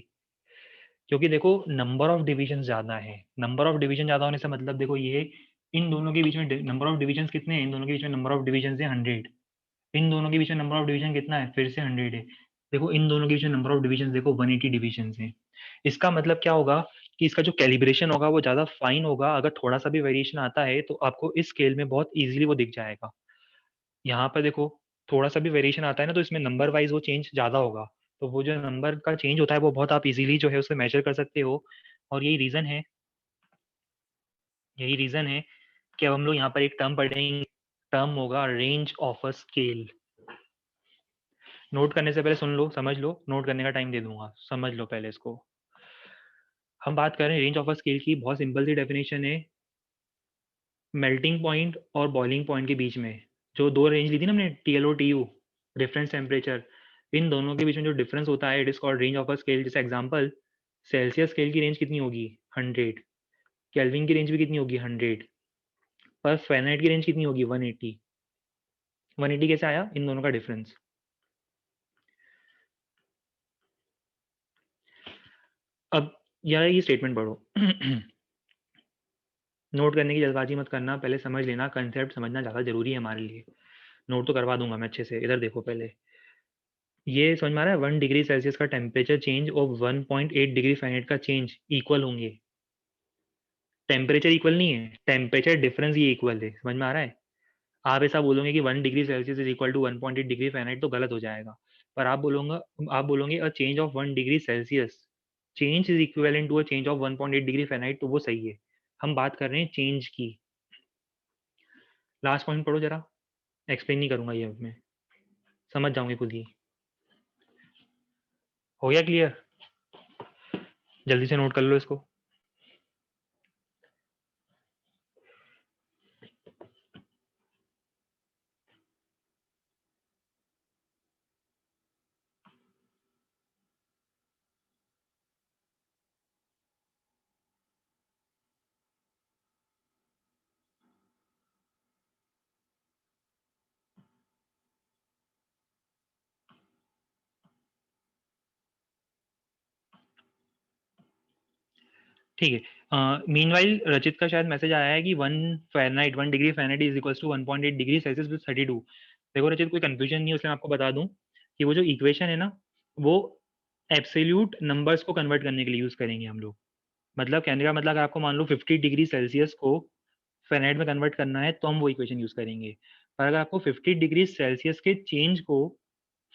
A: क्योंकि देखो नंबर ऑफ डिविजन ज़्यादा है, नंबर ऑफ डिवीजन ज़्यादा होने से मतलब देखो ये इन दोनों के बीच में नंबर ऑफ डिविजन कितने हैं, इन दोनों के बीच में नंबर ऑफ डिविजन है 100, इन दोनों के बीच में नंबर ऑफ डिवीजन कितना है, फिर से 100 है। देखो इन दोनों के बीच में नंबर ऑफ डिविजन देखो 180 डिविजन है। इसका मतलब क्या होगा कि इसका जो कैलिब्रेशन होगा वो ज़्यादा फाइन होगा, अगर थोड़ा सा भी वेरिएशन आता है तो आपको इस स्केल में बहुत ईजिली वो दिख जाएगा। यहाँ पर देखो थोड़ा सा भी वेरिएशन आता है ना तो इसमें नंबर वाइज वो चेंज ज़्यादा होगा, तो वो जो नंबर का चेंज होता है वो बहुत आप इजीली जो है उसे मेजर कर सकते हो। और यही रीज़न है कि अब हम लोग यहाँ पर एक टर्म पढ़ेंगे, टर्म होगा range of a scale. Note करने से पहले सुन लो, समझ लो, नोट करने का टाइम दे दूंगा, समझ लो पहले इसको। हम बात कर रहे हैं रेंज ऑफ अ स्केल की, बहुत सिंपल सी डेफिनेशन है, मेल्टिंग पॉइंट और बॉइलिंग पॉइंट के बीच में जो दो रेंज ली थी ना हमने, टीएलओ टीयू, रेफरेंस टेम्परेचर, इन दोनों के बीच में जो डिफरेंस होता है it is called range of a scale. जैसे एग्जांपल, सेल्सियस स्केल की रेंज कितनी होगी 100, केल्विन की रेंज भी कितनी होगी 100, पर फ़ारेनहाइट की रेंज कितनी होगी 180। 180 कैसे आया, इन दोनों का डिफरेंस। अब यार ये स्टेटमेंट पढ़ो नोट करने की जल्दबाजी मत करना, पहले समझ लेना, कंसेप्ट समझना ज़्यादा ज़रूरी है हमारे लिए। नोट तो करवा दूंगा मैं अच्छे से, इधर देखो पहले। ये समझ में आ रहा है 1 डिग्री सेल्सियस का टेम्परेचर चेंज और 1.8 डिग्री फ़ारेनहाइट का चेंज इक्वल होंगे। टेम्परेचर इक्वल नहीं है, टेम्परेचर डिफरेंस ये इक्वल है, समझ में आ रहा है? आप ऐसा बोलोगे कि 1 degree Celsius is equal to 1.8 degree Fahrenheit तो गलत हो जाएगा। पर आप बोलोगे a change of 1 degree Celsius change is equivalent to a change of 1.8 degree Fahrenheit, तो वो सही है। हम बात कर रहे हैं चेंज की। लास्ट पॉइंट पढ़ो जरा, एक्सप्लेन नहीं करूंगा ये अब मैं, समझ जाओगे खुद ही। हो गया क्लियर? जल्दी से नोट कर लो इसको। ठीक है, मीनवाइल रचित का शायद मैसेज आया है कि 1 degree Fahrenheit is equals to 1.8 degree Celsius with 32। देखो रचित, कोई कंफ्यूजन नहीं है, उसमें आपको बता दूं कि वो जो इक्वेशन है ना वो एब्सोल्यूट नंबर्स को कन्वर्ट करने के लिए यूज करेंगे हम लोग। मतलब कहने का मतलब, अगर आपको मान लो 50 डिग्री सेल्सियस को फ़ारेनहाइट में कन्वर्ट करना है तो हम वो इक्वेशन यूज करेंगे। पर अगर आपको 50 डिग्री सेल्सियस के चेंज को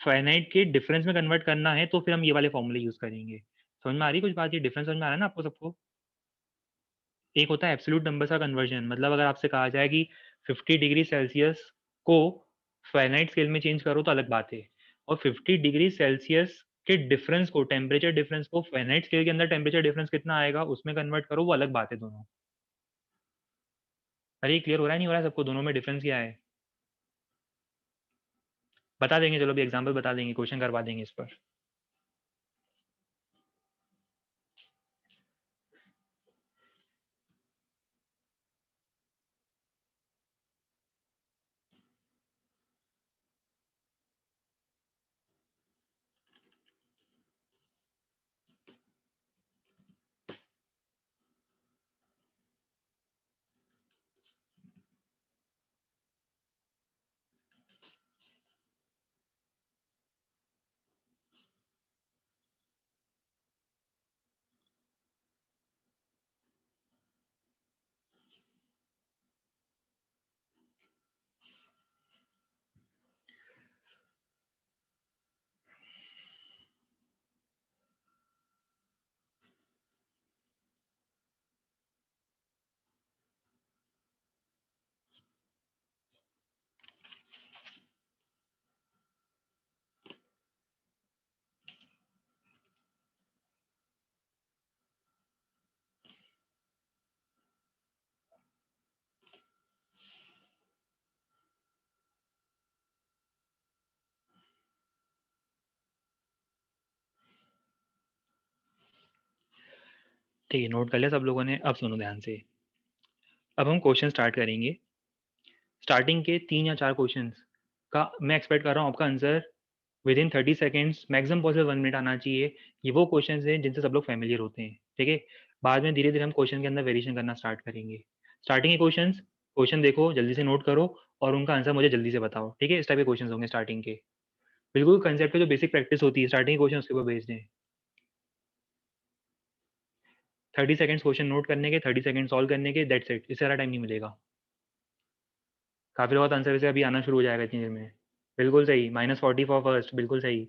A: फ़ारेनहाइट के डिफरेंस में कन्वर्ट करना है तो फिर हम ये वाले फॉर्मूले यूज करेंगे। समझ में आ रही है कुछ बात? ये डिफरेंस समझ में आ रहा है ना आपको सबको? एक होता है एब्सोल्यूट नंबर्स का कन्वर्जन, मतलब अगर आपसे कहा जाए कि 50 डिग्री सेल्सियस को फ़ारेनहाइट स्केल में चेंज करो तो अलग बात है, और 50 डिग्री सेल्सियस के डिफरेंस को, टेम्परेचर डिफरेंस को फ़ारेनहाइट स्केल के अंदर टेम्परेचर डिफरेंस कितना आएगा उसमें कन्वर्ट करो, वो अलग बात है दोनों। अरे क्लियर हो रहा है नहीं हो रहा है सबको, दोनों में डिफरेंस क्या है? बता देंगे, चलो अभी एग्जाम्पल बता देंगे, क्वेश्चन करवा देंगे इस पर। ठीक है, नोट कर लिया सब लोगों ने। अब सुनो ध्यान से। अब हम क्वेश्चन स्टार्ट करेंगे। स्टार्टिंग के 3 या 4 क्वेश्चंस का मैं एक्सपेक्ट कर रहा हूँ आपका answer within 30 seconds, maximum possible 1 minute आना चाहिए। ये वो क्वेश्चंस हैं जिनसे सब लोग फैमिलियर होते हैं, ठीक है। बाद में धीरे धीरे हम क्वेश्चन के अंदर वेरिएशन करना स्टार्ट करेंगे। स्टार्टिंग के क्वेश्चन देखो, जल्दी से नोट करो और उनका आंसर मुझे जल्दी से बताओ, ठीक है। इस टाइप के क्वेश्चन होंगे स्टार्टिंग के, बिल्कुल कंसेप्ट के जो बेसिक प्रैक्टिस होती है स्टार्टिंग क्वेश्चन उसके ऊपर बेस्ड है। 30 सेकंड्स क्वेश्चन नोट करने के, 30 सेकंड सॉल्व करने के, दैट्स इट। इससे ज़्यादा टाइम नहीं मिलेगा। काफी बहुत आंसर वैसे अभी आना शुरू हो जाएगा इतनी देर में। बिल्कुल सही, -40 फॉर फर्स्ट, बिल्कुल सही।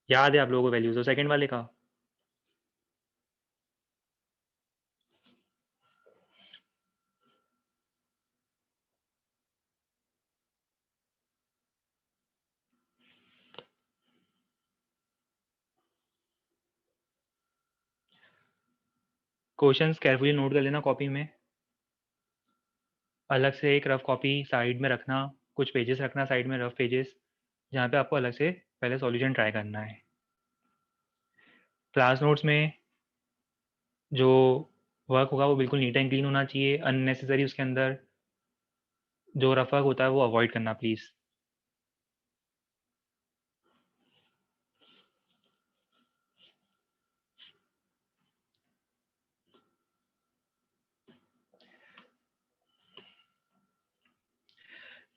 A: याद है आप लोगों को वैल्यूज, तो सेकंड वाले का क्वेश्चंस केयरफुली नोट कर लेना कॉपी में। अलग से एक रफ कॉपी साइड में रखना, कुछ पेजेस रखना साइड में, रफ पेजेस, जहाँ पे आपको अलग से पहले सॉल्यूशन ट्राई करना है। क्लास नोट्स में जो वर्क होगा वो बिल्कुल नीट एंड क्लीन होना चाहिए। अननेसेसरी उसके अंदर जो रफ वर्क होता है वो अवॉइड करना प्लीज़।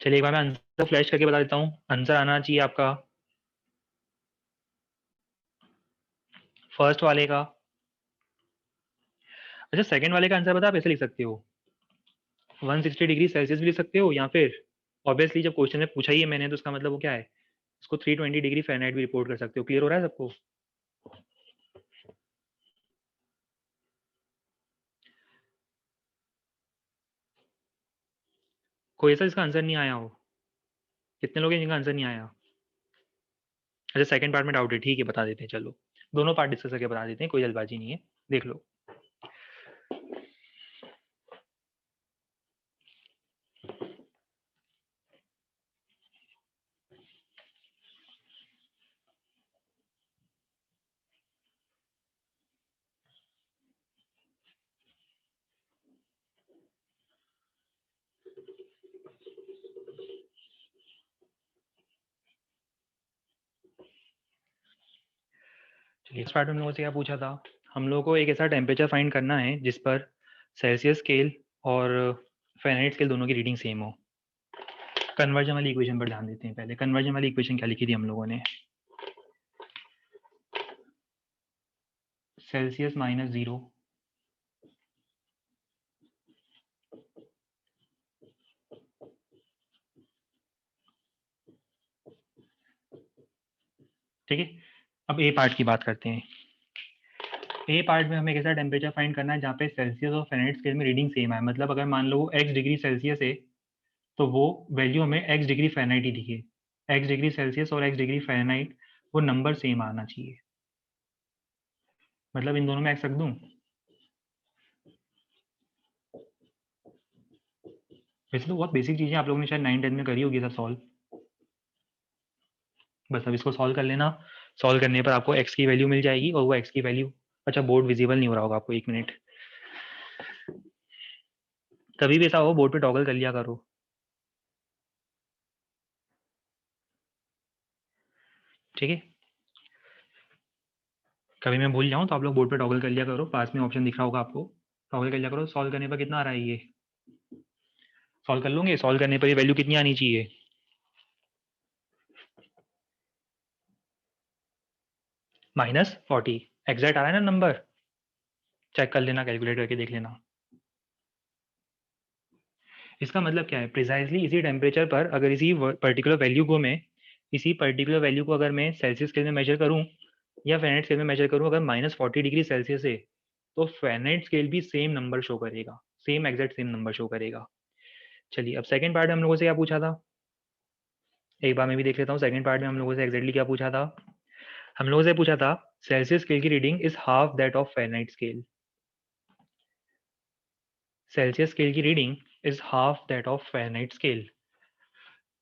A: चलिए एक बार मैं आंसर फ्लैश करके बता देता हूँ। आंसर आना चाहिए आपका फर्स्ट वाले का। अच्छा, सेकंड वाले का आंसर बता, आप ऐसे लिख सकते हो 160 डिग्री सेल्सियस भी लिख सकते हो, या फिर ऑब्वियसली जब क्वेश्चन में पूछा ही है मैंने तो उसका मतलब वो क्या है, इसको 320 डिग्री फ़ारेनहाइट भी रिपोर्ट कर सकते हो। क्लियर हो रहा है सबको? कोई ऐसा जिसका आंसर नहीं आया हो? कितने लोग हैं जिनका आंसर नहीं आया? अच्छा, सेकंड पार्ट में डाउट है, ठीक है बता देते हैं। चलो दोनों पार्ट डिस्कस करके बता देते हैं, कोई जल्दबाजी नहीं है, देख लो। चलिए इस पार्ट में हम लोगों से क्या पूछा था, हम लोगों को एक ऐसा टेम्परेचर फाइंड करना है जिस पर सेल्सियस स्केल और फ़ारेनहाइट स्केल दोनों की रीडिंग सेम हो। कन्वर्जन वाली इक्वेशन पर ध्यान देते हैं पहले। कन्वर्जन वाली इक्वेशन क्या लिखी थी हम लोगों ने? सेल्सियस -0 ठीक है। अब ए पार्ट की बात करते हैं। ए पार्ट में हमें एक ऐसा टेम्परेचर फाइंड करना है जहाँ पे सेल्सियस और फ़ारेनहाइट स्केल में रीडिंग सेम है। मतलब अगर मान लो x डिग्री सेल्सियस है तो वो वैल्यू हमें x डिग्री फ़ारेनहाइट ही दिखे। x डिग्री सेल्सियस और x डिग्री फ़ारेनहाइट वो नंबर सेम आना चाहिए। मतलब इन दोनों में x रख दूँ? वैसे तो बहुत बेसिक चीज़ें आप लोगों ने शायद 9-10 में करी होगी सब सॉल्व। बस अब इसको सॉल्व कर लेना। सॉल्व करने पर आपको x की वैल्यू मिल जाएगी और वो x की वैल्यू, अच्छा बोर्ड विजिबल नहीं हो रहा होगा आपको, 1 मिनट। कभी भी ऐसा हो बोर्ड पे टॉगल कर लिया करो, ठीक है। कभी मैं भूल जाऊँ तो आप लोग बोर्ड पे टॉगल कर लिया करो, पास में ऑप्शन दिख रहा होगा आपको, टॉगल कर लिया करो। सॉल्व करने पर कितना आ रहा है ये? सॉल्व कर लूँगे? सॉल्व करने पर ये वैल्यू कितनी आनी चाहिए? -40 एग्जैक्ट आ रहा है ना नंबर? चेक कर लेना, कैलकुलेट करके देख लेना। इसका मतलब क्या है, प्रिसाइजली इसी टेम्परेचर पर अगर इसी पर्टिकुलर वैल्यू को मैं, इसी पर्टिकुलर वैल्यू को अगर मैं सेल्सियस स्केल में मेजर करूँ या फ़ारेनहाइट स्केल में मेजर करूँ, अगर -40 डिग्री सेल्सियस है तो फ़ारेनहाइट स्केल भी सेम नंबर शो करेगा, same exact same number show करेगा। चलिए अब सेकंड पार्ट में हम लोगों से क्या पूछा था, एक बार मैं भी देख लेता हूँ। सेकंड पार्ट में हम लोगों से एग्जैक्टली क्या पूछा था? हम लोगों से पूछा था सेल्सियस स्केल की reading is half that of Fahrenheit scale. Celsius scale की reading is half that of Fahrenheit scale.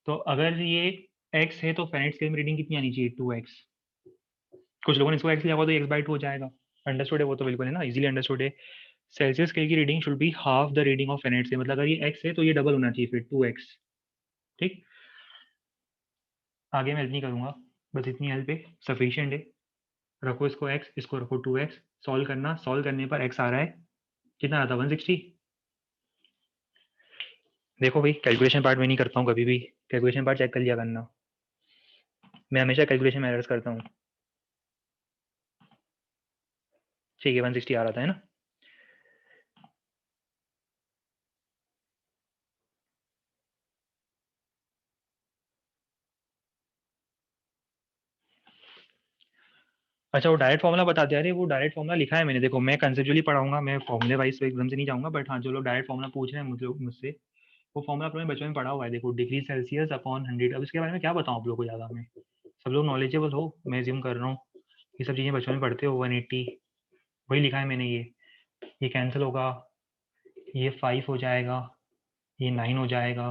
A: तो अगर ये x है तो फ़ारेनहाइट स्केल में रीडिंग कितनी आनी चाहिए? 2x। कुछ लोगों ने इसको x लिया होगा तो x/2 हो जाएगा। अंडरस्टूड है वो तो बिल्कुल, है ना, इजीली अंडरस्टूड है। सेल्सियस स्केल की reading should be half the reading of Fahrenheit से, मतलब अगर ये x है तो ये डबल होना चाहिए फिर 2x। ठीक, आगे मैं हेल्प नहीं करूंगा, बस इतनी हेल्प है सफिशिएंट है। रखो इसको x, इसको रखो 2x, सॉल्व करना, सॉल्व करने पर x आ रहा है कितना आता है 160। देखो भाई कैलकुलेशन पार्ट में नहीं करता हूँ कभी भी, कैलकुलेशन पार्ट चेक कर लिया करना, मैं हमेशा कैलकुलेशन में एरर्स करता हूँ। ठीक है 160 आ रहा था, है ना। अच्छा वो डायरेक्ट फॉर्मूला बता दिया, अरे वो डायरेक्ट फॉर्मूला लिखा है मैंने, देखो मैं कंसेप्चुअली पढ़ाऊंगा, मैं फॉर्मूले वाइज तो एकदम से नहीं जाऊंगा, बट हाँ जो लोग डायरेक्ट फॉर्मूला पूछ रहे हैं मुझसे, वो फॉर्मूला अपने बचपन में पढ़ा हुआ है, देखो डिग्री सेल्सियस अपॉन 100। अब इसके बारे में क्या बताऊँ आप लोगों को, ज़्यादा मैं, सब लोग नॉलेजेबल हो, मैं ज्यूम कर रहा हूँ, ये सब चीज़ें बचपन में पढ़ते हो। 180 वही लिखा है मैंने, ये कैंसिल होगा, ये 5 हो जाएगा, ये 9 हो जाएगा,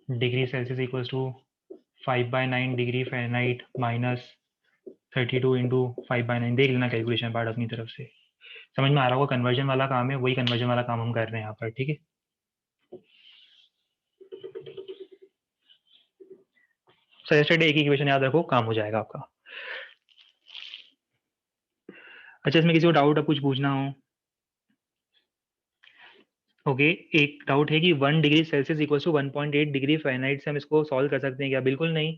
A: degree Celsius equals to 5/9 degree Fahrenheit minus 32 into 5/9। देख लेना कैलकुलेशन पार्ट अपनी तरफ से, समझ में आ रहा होगा, कन्वर्जन वाला काम है, वही कन्वर्जन वाला काम हम कर रहे हैं यहाँ पर, ठीक है। सजेस्टेड एक इक्वेशन याद रखो, काम हो जाएगा आपका। अच्छा इसमें किसी को डाउट अब कुछ पूछना हो, ओके। एक डाउट है कि 1 degree Celsius equal to 1.8 degree Fahrenheit से हम इसको सॉल्व कर सकते हैं क्या? बिल्कुल नहीं,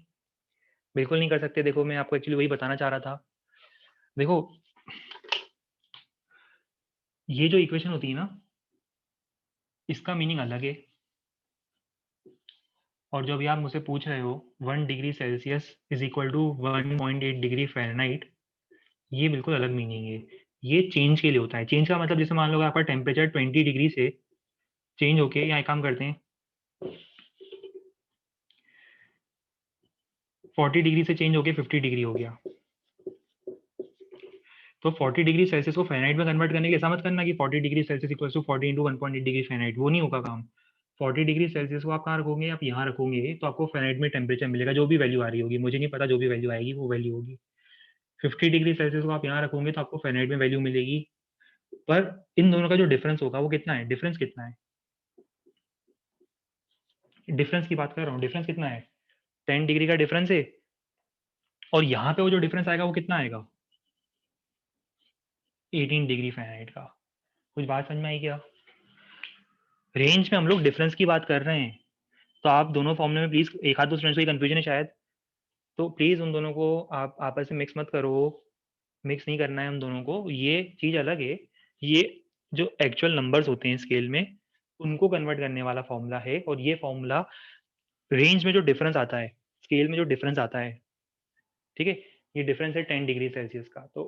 A: बिल्कुल नहीं कर सकते। देखो मैं आपको एक्चुअली वही बताना चाह रहा था, देखो ये जो इक्वेशन होती है ना, इसका मीनिंग अलग है, और जो अभी आप मुझसे पूछ रहे हो 1 degree Celsius is equal to 1.8 degree Fahrenheit, ये बिल्कुल अलग मीनिंग है। ये चेंज के लिए होता है, चेंज का मतलब जैसे मान लो आपका टेम्परेचर 20 डिग्री से चेंज होके, यहाँ एक काम करते हैं 40 डिग्री से चेंज होके 50 डिग्री हो गया, तो 40 डिग्री सेल्सियस को फ़ारेनहाइट में कन्वर्ट करने के ऐसा मत करना कि 40 degree Celsius equal to 40 into 1.8 degree Fahrenheit, वो नहीं होगा काम। 40 डिग्री सेल्सियस को आप कहाँ रखोगे, आप यहाँ रखोगे, तो आपको फ़ारेनहाइट में टेम्परेचर मिलेगा, जो भी वैल्यू आ रही होगी, मुझे नहीं पता, जो भी वैल्यू आएगी वो वैल्यू होगी। 50 डिग्री सेल्सियस को आप यहाँ रखोगे तो आपको फ़ारेनहाइट में वैल्यू मिलेगी, पर इन दोनों का जो डिफरेंस होगा वो कितना है, डिफरेंस कितना है, डिफरेंस की बात कर रहा हूँ, डिफरेंस कितना है, 10 डिग्री का डिफरेंस है, और यहाँ पे वो जो डिफरेंस आएगा वो कितना आएगा, 18 डिग्री फ़ारेनहाइट का। कुछ बात समझ में आई क्या? रेंज में हम लोग डिफरेंस की बात कर रहे हैं, तो आप दोनों फॉर्मूले में प्लीज, एक आध दो स्टूडेंट्स को कंफ्यूजन है शायद, तो प्लीज उन दोनों को आप आपस में मिक्स मत करो, मिक्स नहीं करना है हम दोनों को, ये चीज अलग है, ये जो एक्चुअल नंबर्स होते हैं स्केल में उनको कन्वर्ट करने वाला फॉर्मूला है, और ये फॉर्मूला रेंज में जो डिफरेंस आता है, स्केल में जो डिफरेंस आता है, ठीक है, ये डिफरेंस है 10 डिग्री सेल्सियस का, तो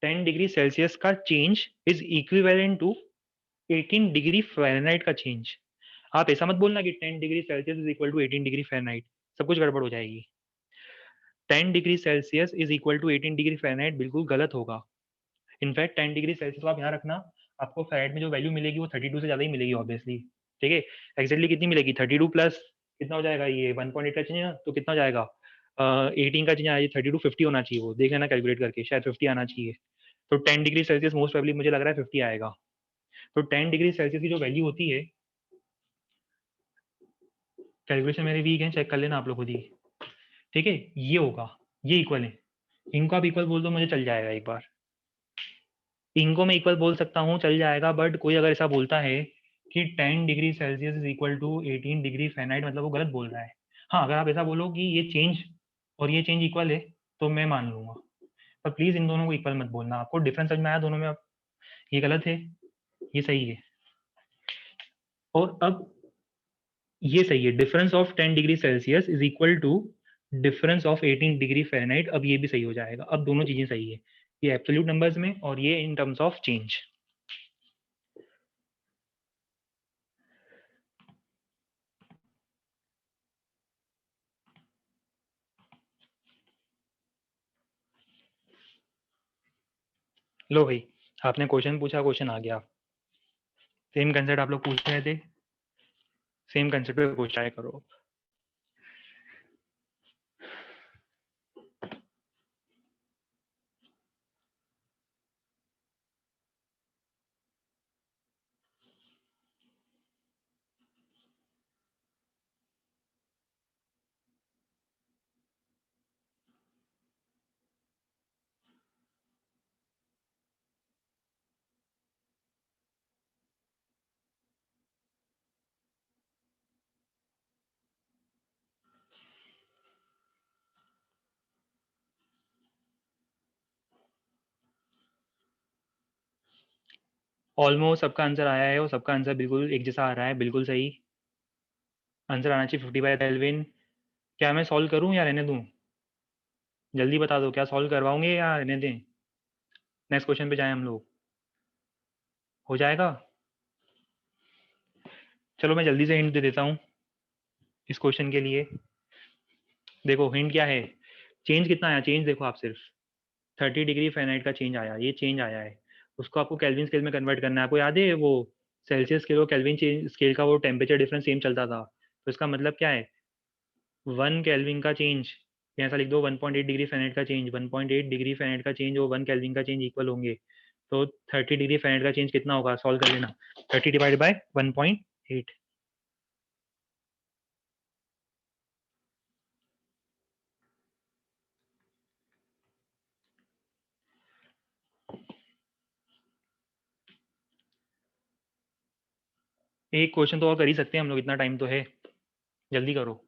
A: 10 डिग्री सेल्सियस का change is equivalent to 18 degree Fahrenheit का चेंज। आप ऐसा मत बोलना कि 10 degree Celsius is equal to 18 degree Fahrenheit, सब कुछ गड़बड़ हो जाएगी। 10 degree Celsius is equal to 18 degree Fahrenheit बिल्कुल गलत होगा। इनफैक्ट 10 डिग्री सेल्सियस को आप यहाँ रखना, आपको फ़ारेनहाइट में जो वैल्यू मिलेगी वो 32 से ज़्यादा ही मिलेगी ऑब्वियसली, ठीक है। एक्जेक्टली कितनी मिलेगी, 32 प्लस कितना हो जाएगा, ये 1.8 का चेंज है ना, तो कितना हो जाएगा, 18 का चेंज आया, 32 50 होना चाहिए, वो देख लेना कैलकुलेट करके, शायद 50 आना चाहिए। तो 10 डिग्री सेल्सियस मोस्ट प्रोबेबली मुझे लग रहा है 50 आएगा। तो 10 डिग्री सेल्सियस की जो वैल्यू होती है, कैलकुलेशन मेरे वीक है, चेक कर लेना आप लोग खुद ही, ठीक है, ये होगा, ये इक्वल है, इनको आप इक्वल बोल दो मुझे चल जाएगा, एक बार इनको मैं इक्वल बोल सकता हूँ चल जाएगा, बट कोई अगर ऐसा बोलता है कि 10 degree Celsius is equal to 18 degree Fahrenheit, मतलब वो गलत बोल रहा है। हाँ अगर आप ऐसा बोलो कि ये चेंज और ये चेंज इक्वल है तो मैं मान लूंगा, पर प्लीज इन दोनों को इक्वल मत बोलना। आपको डिफरेंस समझ में आया दोनों में, अब ये गलत है, ये सही है, और अब ये सही है, difference of 10 degree Celsius is equal to difference of 18 degree Fahrenheit, अब ये भी सही हो जाएगा, अब दोनों चीजें सही है, ये एब्सोल्यूट नंबर्स में और ये इन टर्म्स ऑफ चेंज। लो भाई, आपने क्वेश्चन पूछा, क्वेश्चन आ गया, सेम कंसेप्ट आप लोग पूछ रहे थे, सेम कंसेप्ट पे कुछ ट्राई करो। ऑलमोस्ट सबका आंसर आया है और सबका आंसर बिल्कुल एक जैसा आ रहा है, बिल्कुल सही आंसर आना चाहिए 55 केल्विन। क्या मैं सॉल्व करूं या रहने दूं? जल्दी बता दो, क्या सॉल्व करवाओगे या रहने दें? नेक्स्ट क्वेश्चन पे जाएं हम लोग। हो जाएगा? चलो मैं जल्दी से हिंट दे देता हूँ इस क्वेश्चन के लिए। देखो हिंट क्या है, चेंज कितना आया, चेंज देखो आप सिर्फ 30 डिग्री फ़ारेनहाइट का चेंज आया, ये चेंज आया है। उसको आपको केल्विन स्केल में कन्वर्ट करना है। आपको याद है वो सेल्सियस स्केल और केल्विन स्केल का वो टेम्परेचर डिफरेंस सेम चलता था, तो इसका मतलब क्या है, 1 केल्विन का चेंज, या ऐसा लिख दो 1.8 डिग्री फ़ारेनहाइट का चेंज, 1.8 डिग्री फ़ारेनहाइट का चेंज और 1 केल्विन का चेंज इक्वल होंगे। तो 30 डिग्री फ़ारेनहाइट का चेंज कितना होगा, सॉल्व कर लेना। 30 डिवाइड बाय 1.8। एक क्वेश्चन तो और कर ही सकते हैं हम लोग, इतना टाइम तो है, जल्दी करो।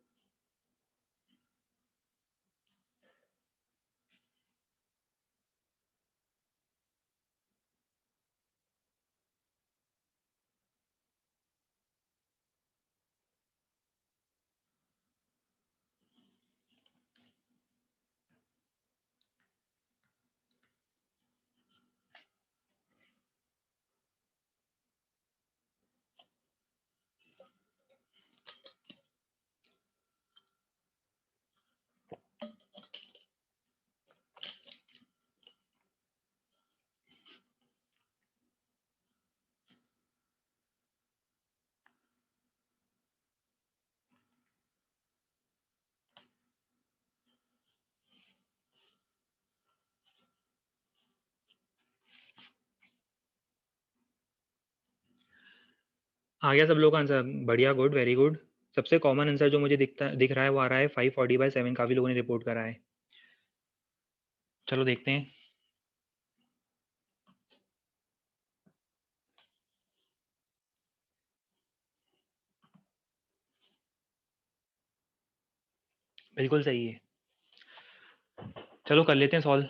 A: आ गया सब लोग का आंसर, बढ़िया, गुड, वेरी गुड। सबसे कॉमन आंसर जो मुझे दिख रहा है वो आ रहा है 540/7, काफी लोगों ने रिपोर्ट करा है। चलो देखते हैं। बिल्कुल सही है। चलो कर लेते हैं सॉल्व।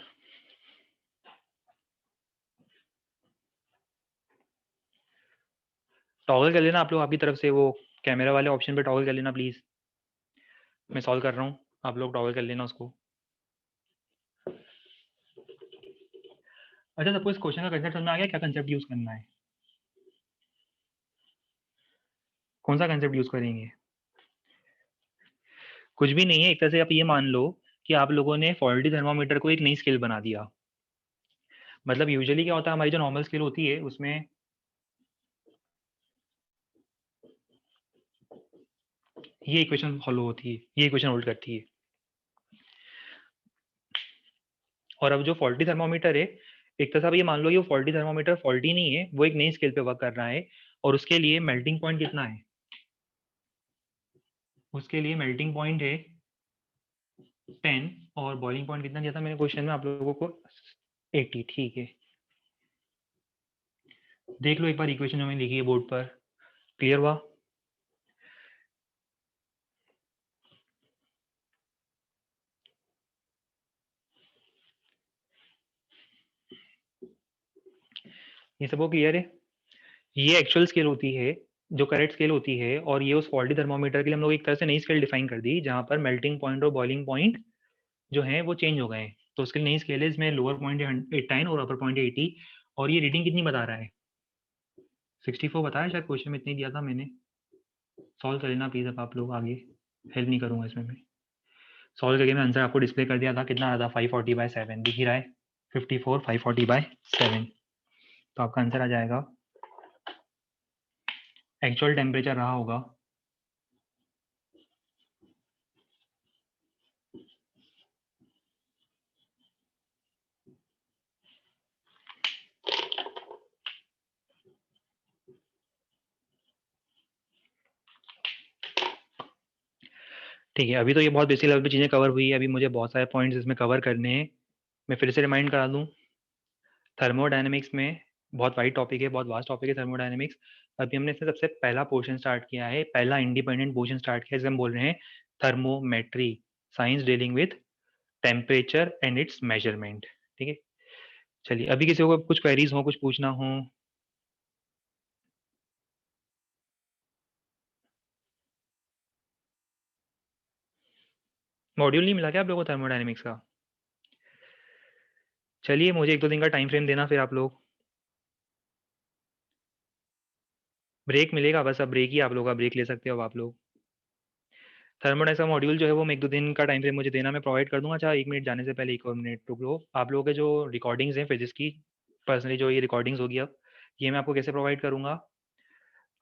A: टॉगल कर लेना आप लोग आपकी तरफ से, वो कैमरा वाले ऑप्शन पे टॉगल कर लेना प्लीज। मैं सॉल्व कर रहा हूँ, आप लोग टॉगल कर लेना उसको। अच्छा, सबको इस क्वेश्चन का कंसेप्ट समझ में आ गया, क्या कंसेप्ट यूज करना है? कौन सा कंसेप्ट यूज करेंगे? कुछ भी नहीं है, एक तरह से आप ये मान लो कि आप लोगों ने फॉल्टी थर्मामीटर को एक नई स्केल बना दिया। मतलब यूजुअली क्या होता है, हमारी जो नॉर्मल स्केल होती है उसमें ये इक्वेशन फॉलो होती है, ये इक्वेशन होल्ड करती है। और अब जो फॉल्टी थर्मामीटर है, एक तरह से आप ये मान लो ये फॉल्टी थर्मामीटर फॉल्टी नहीं है, वो एक नई स्केल पे वर्क कर रहा है। और उसके लिए मेल्टिंग पॉइंट कितना है, उसके लिए मेल्टिंग पॉइंट है 10, और बॉइलिंग पॉइंट कितना दिया था मैंने क्वेश्चन में आप लोगों को, 80। ठीक है, देख लो एक बार इक्वेशन जो मैंने लिखी है बोर्ड पर, क्लियर हुआ? ये सबको क्लियर है? ये एक्चुअल स्केल होती है, जो करेक्ट स्केल होती है, और ये उस फॉल्टी थर्मामीटर के लिए हम लोग एक तरह से नई स्केल डिफाइन कर दी, जहां पर मेल्टिंग पॉइंट और बॉइलिंग पॉइंट जो है वो चेंज हो गए हैं। तो उसके लिए नई स्केल है, इसमें लोअर पॉइंट है 10 और अपर पॉइंट है 80। और ये रीडिंग कितनी बता रहा है, 64 बताया शायद, क्वेश्चन में इतनी दिया था मैंने। सॉल्व कर लेना प्लीज, अब आप लोग आगे हेल्प नहीं करूंगा इसमें मैं। सॉल्व करके मैं आंसर आपको डिस्प्ले कर दिया था, कितना आ रहा था, 540/7 दिख ही रहा है, 54 540/7। तो आपका आंसर आ जाएगा, एक्चुअल टेम्परेचर रहा होगा ठीक है। अभी तो ये बहुत बेसिक लेवल पे चीज़ें कवर हुई है, अभी मुझे बहुत सारे पॉइंट्स इसमें कवर करने हैं। मैं फिर से रिमाइंड करा दूं, थर्मोडायनेमिक्स में बहुत वाइड टॉपिक है, बहुत वास्ट टॉपिक है थर्मोडायनेमिक्स। अभी हमने इसमें सबसे पहला पोर्शन स्टार्ट किया है, पहला इंडिपेंडेंट पोर्शन स्टार्ट किया है, जिसे हम बोल रहे हैं thermometry, science dealing with temperature and it's measurement. ठीक है, चलिए अभी किसी को कुछ क्वेरीज हो, कुछ पूछना हो? मॉड्यूल नहीं मिला क्या आप लोगों को थर्मोडायनेमिक्स का? चलिए मुझे 1-2 दिन का टाइम फ्रेम देना फिर आप लोग। ब्रेक मिलेगा बस, अब ब्रेक ही आप लोगों का, ब्रेक ले सकते हो अब आप लोग। थर्मोडायनेमिक्स का मॉड्यूल जो है वो मैं 1-2 दिन का टाइम फ्रेम मुझे देना, मैं प्रोवाइड कर दूँगा। अच्छा 1 मिनट जाने से पहले 1 और मिनट रुक लो। आप लोगों के जो रिकॉर्डिंग्स हैं फिज़िक्स की, पर्सनली जो ये रिकॉर्डिंग्स होगी अब, ये मैं आपको कैसे प्रोवाइड करूँगा?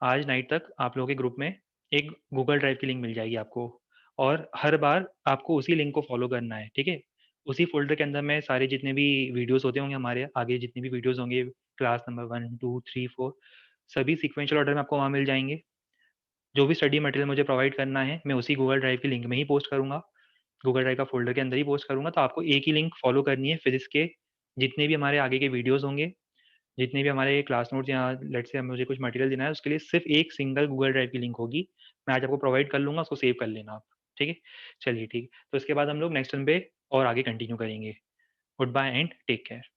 A: आज नाइट तक आप लोगों के ग्रुप में एक गूगल ड्राइव की लिंक मिल जाएगी आपको, और हर बार आपको उसी लिंक को फॉलो करना है, ठीक है? उसी फ़ोल्डर के अंदर में सारे जितने भी वीडियोज़ होते होंगे हमारे आगे, जितने भी वीडियोज़ होंगे, क्लास नंबर 1, 2, 3, 4, सभी सीक्वेंशियल ऑर्डर में आपको वहाँ मिल जाएँगे। जो भी स्टडी मटेरियल मुझे प्रोवाइड करना है, मैं उसी गूगल ड्राइव की लिंक में ही पोस्ट करूँगा। गूगल ड्राइव का फ़ोल्डर के अंदर ही पोस्ट करूँगा, तो आपको एक ही लिंक फॉलो करनी है फिज़िक्स के जितने भी हमारे आगे के वीडियोज़ होंगे, जितने भी हमारे क्लास नोट्स या लेट्स से मुझे कुछ मटेरियल देना है, उसके लिए सिर्फ़ एक सिंगल गूगल ड्राइव की लिंक होगी। मैं आज आपको प्रोवाइड कर लूँगा, उसको सेव कर लेना आप, ठीक है? चलिए ठीक है, तो इसके बाद हम लोग नेक्स्ट टर्म पे और आगे कंटिन्यू करेंगे। Goodbye and take care.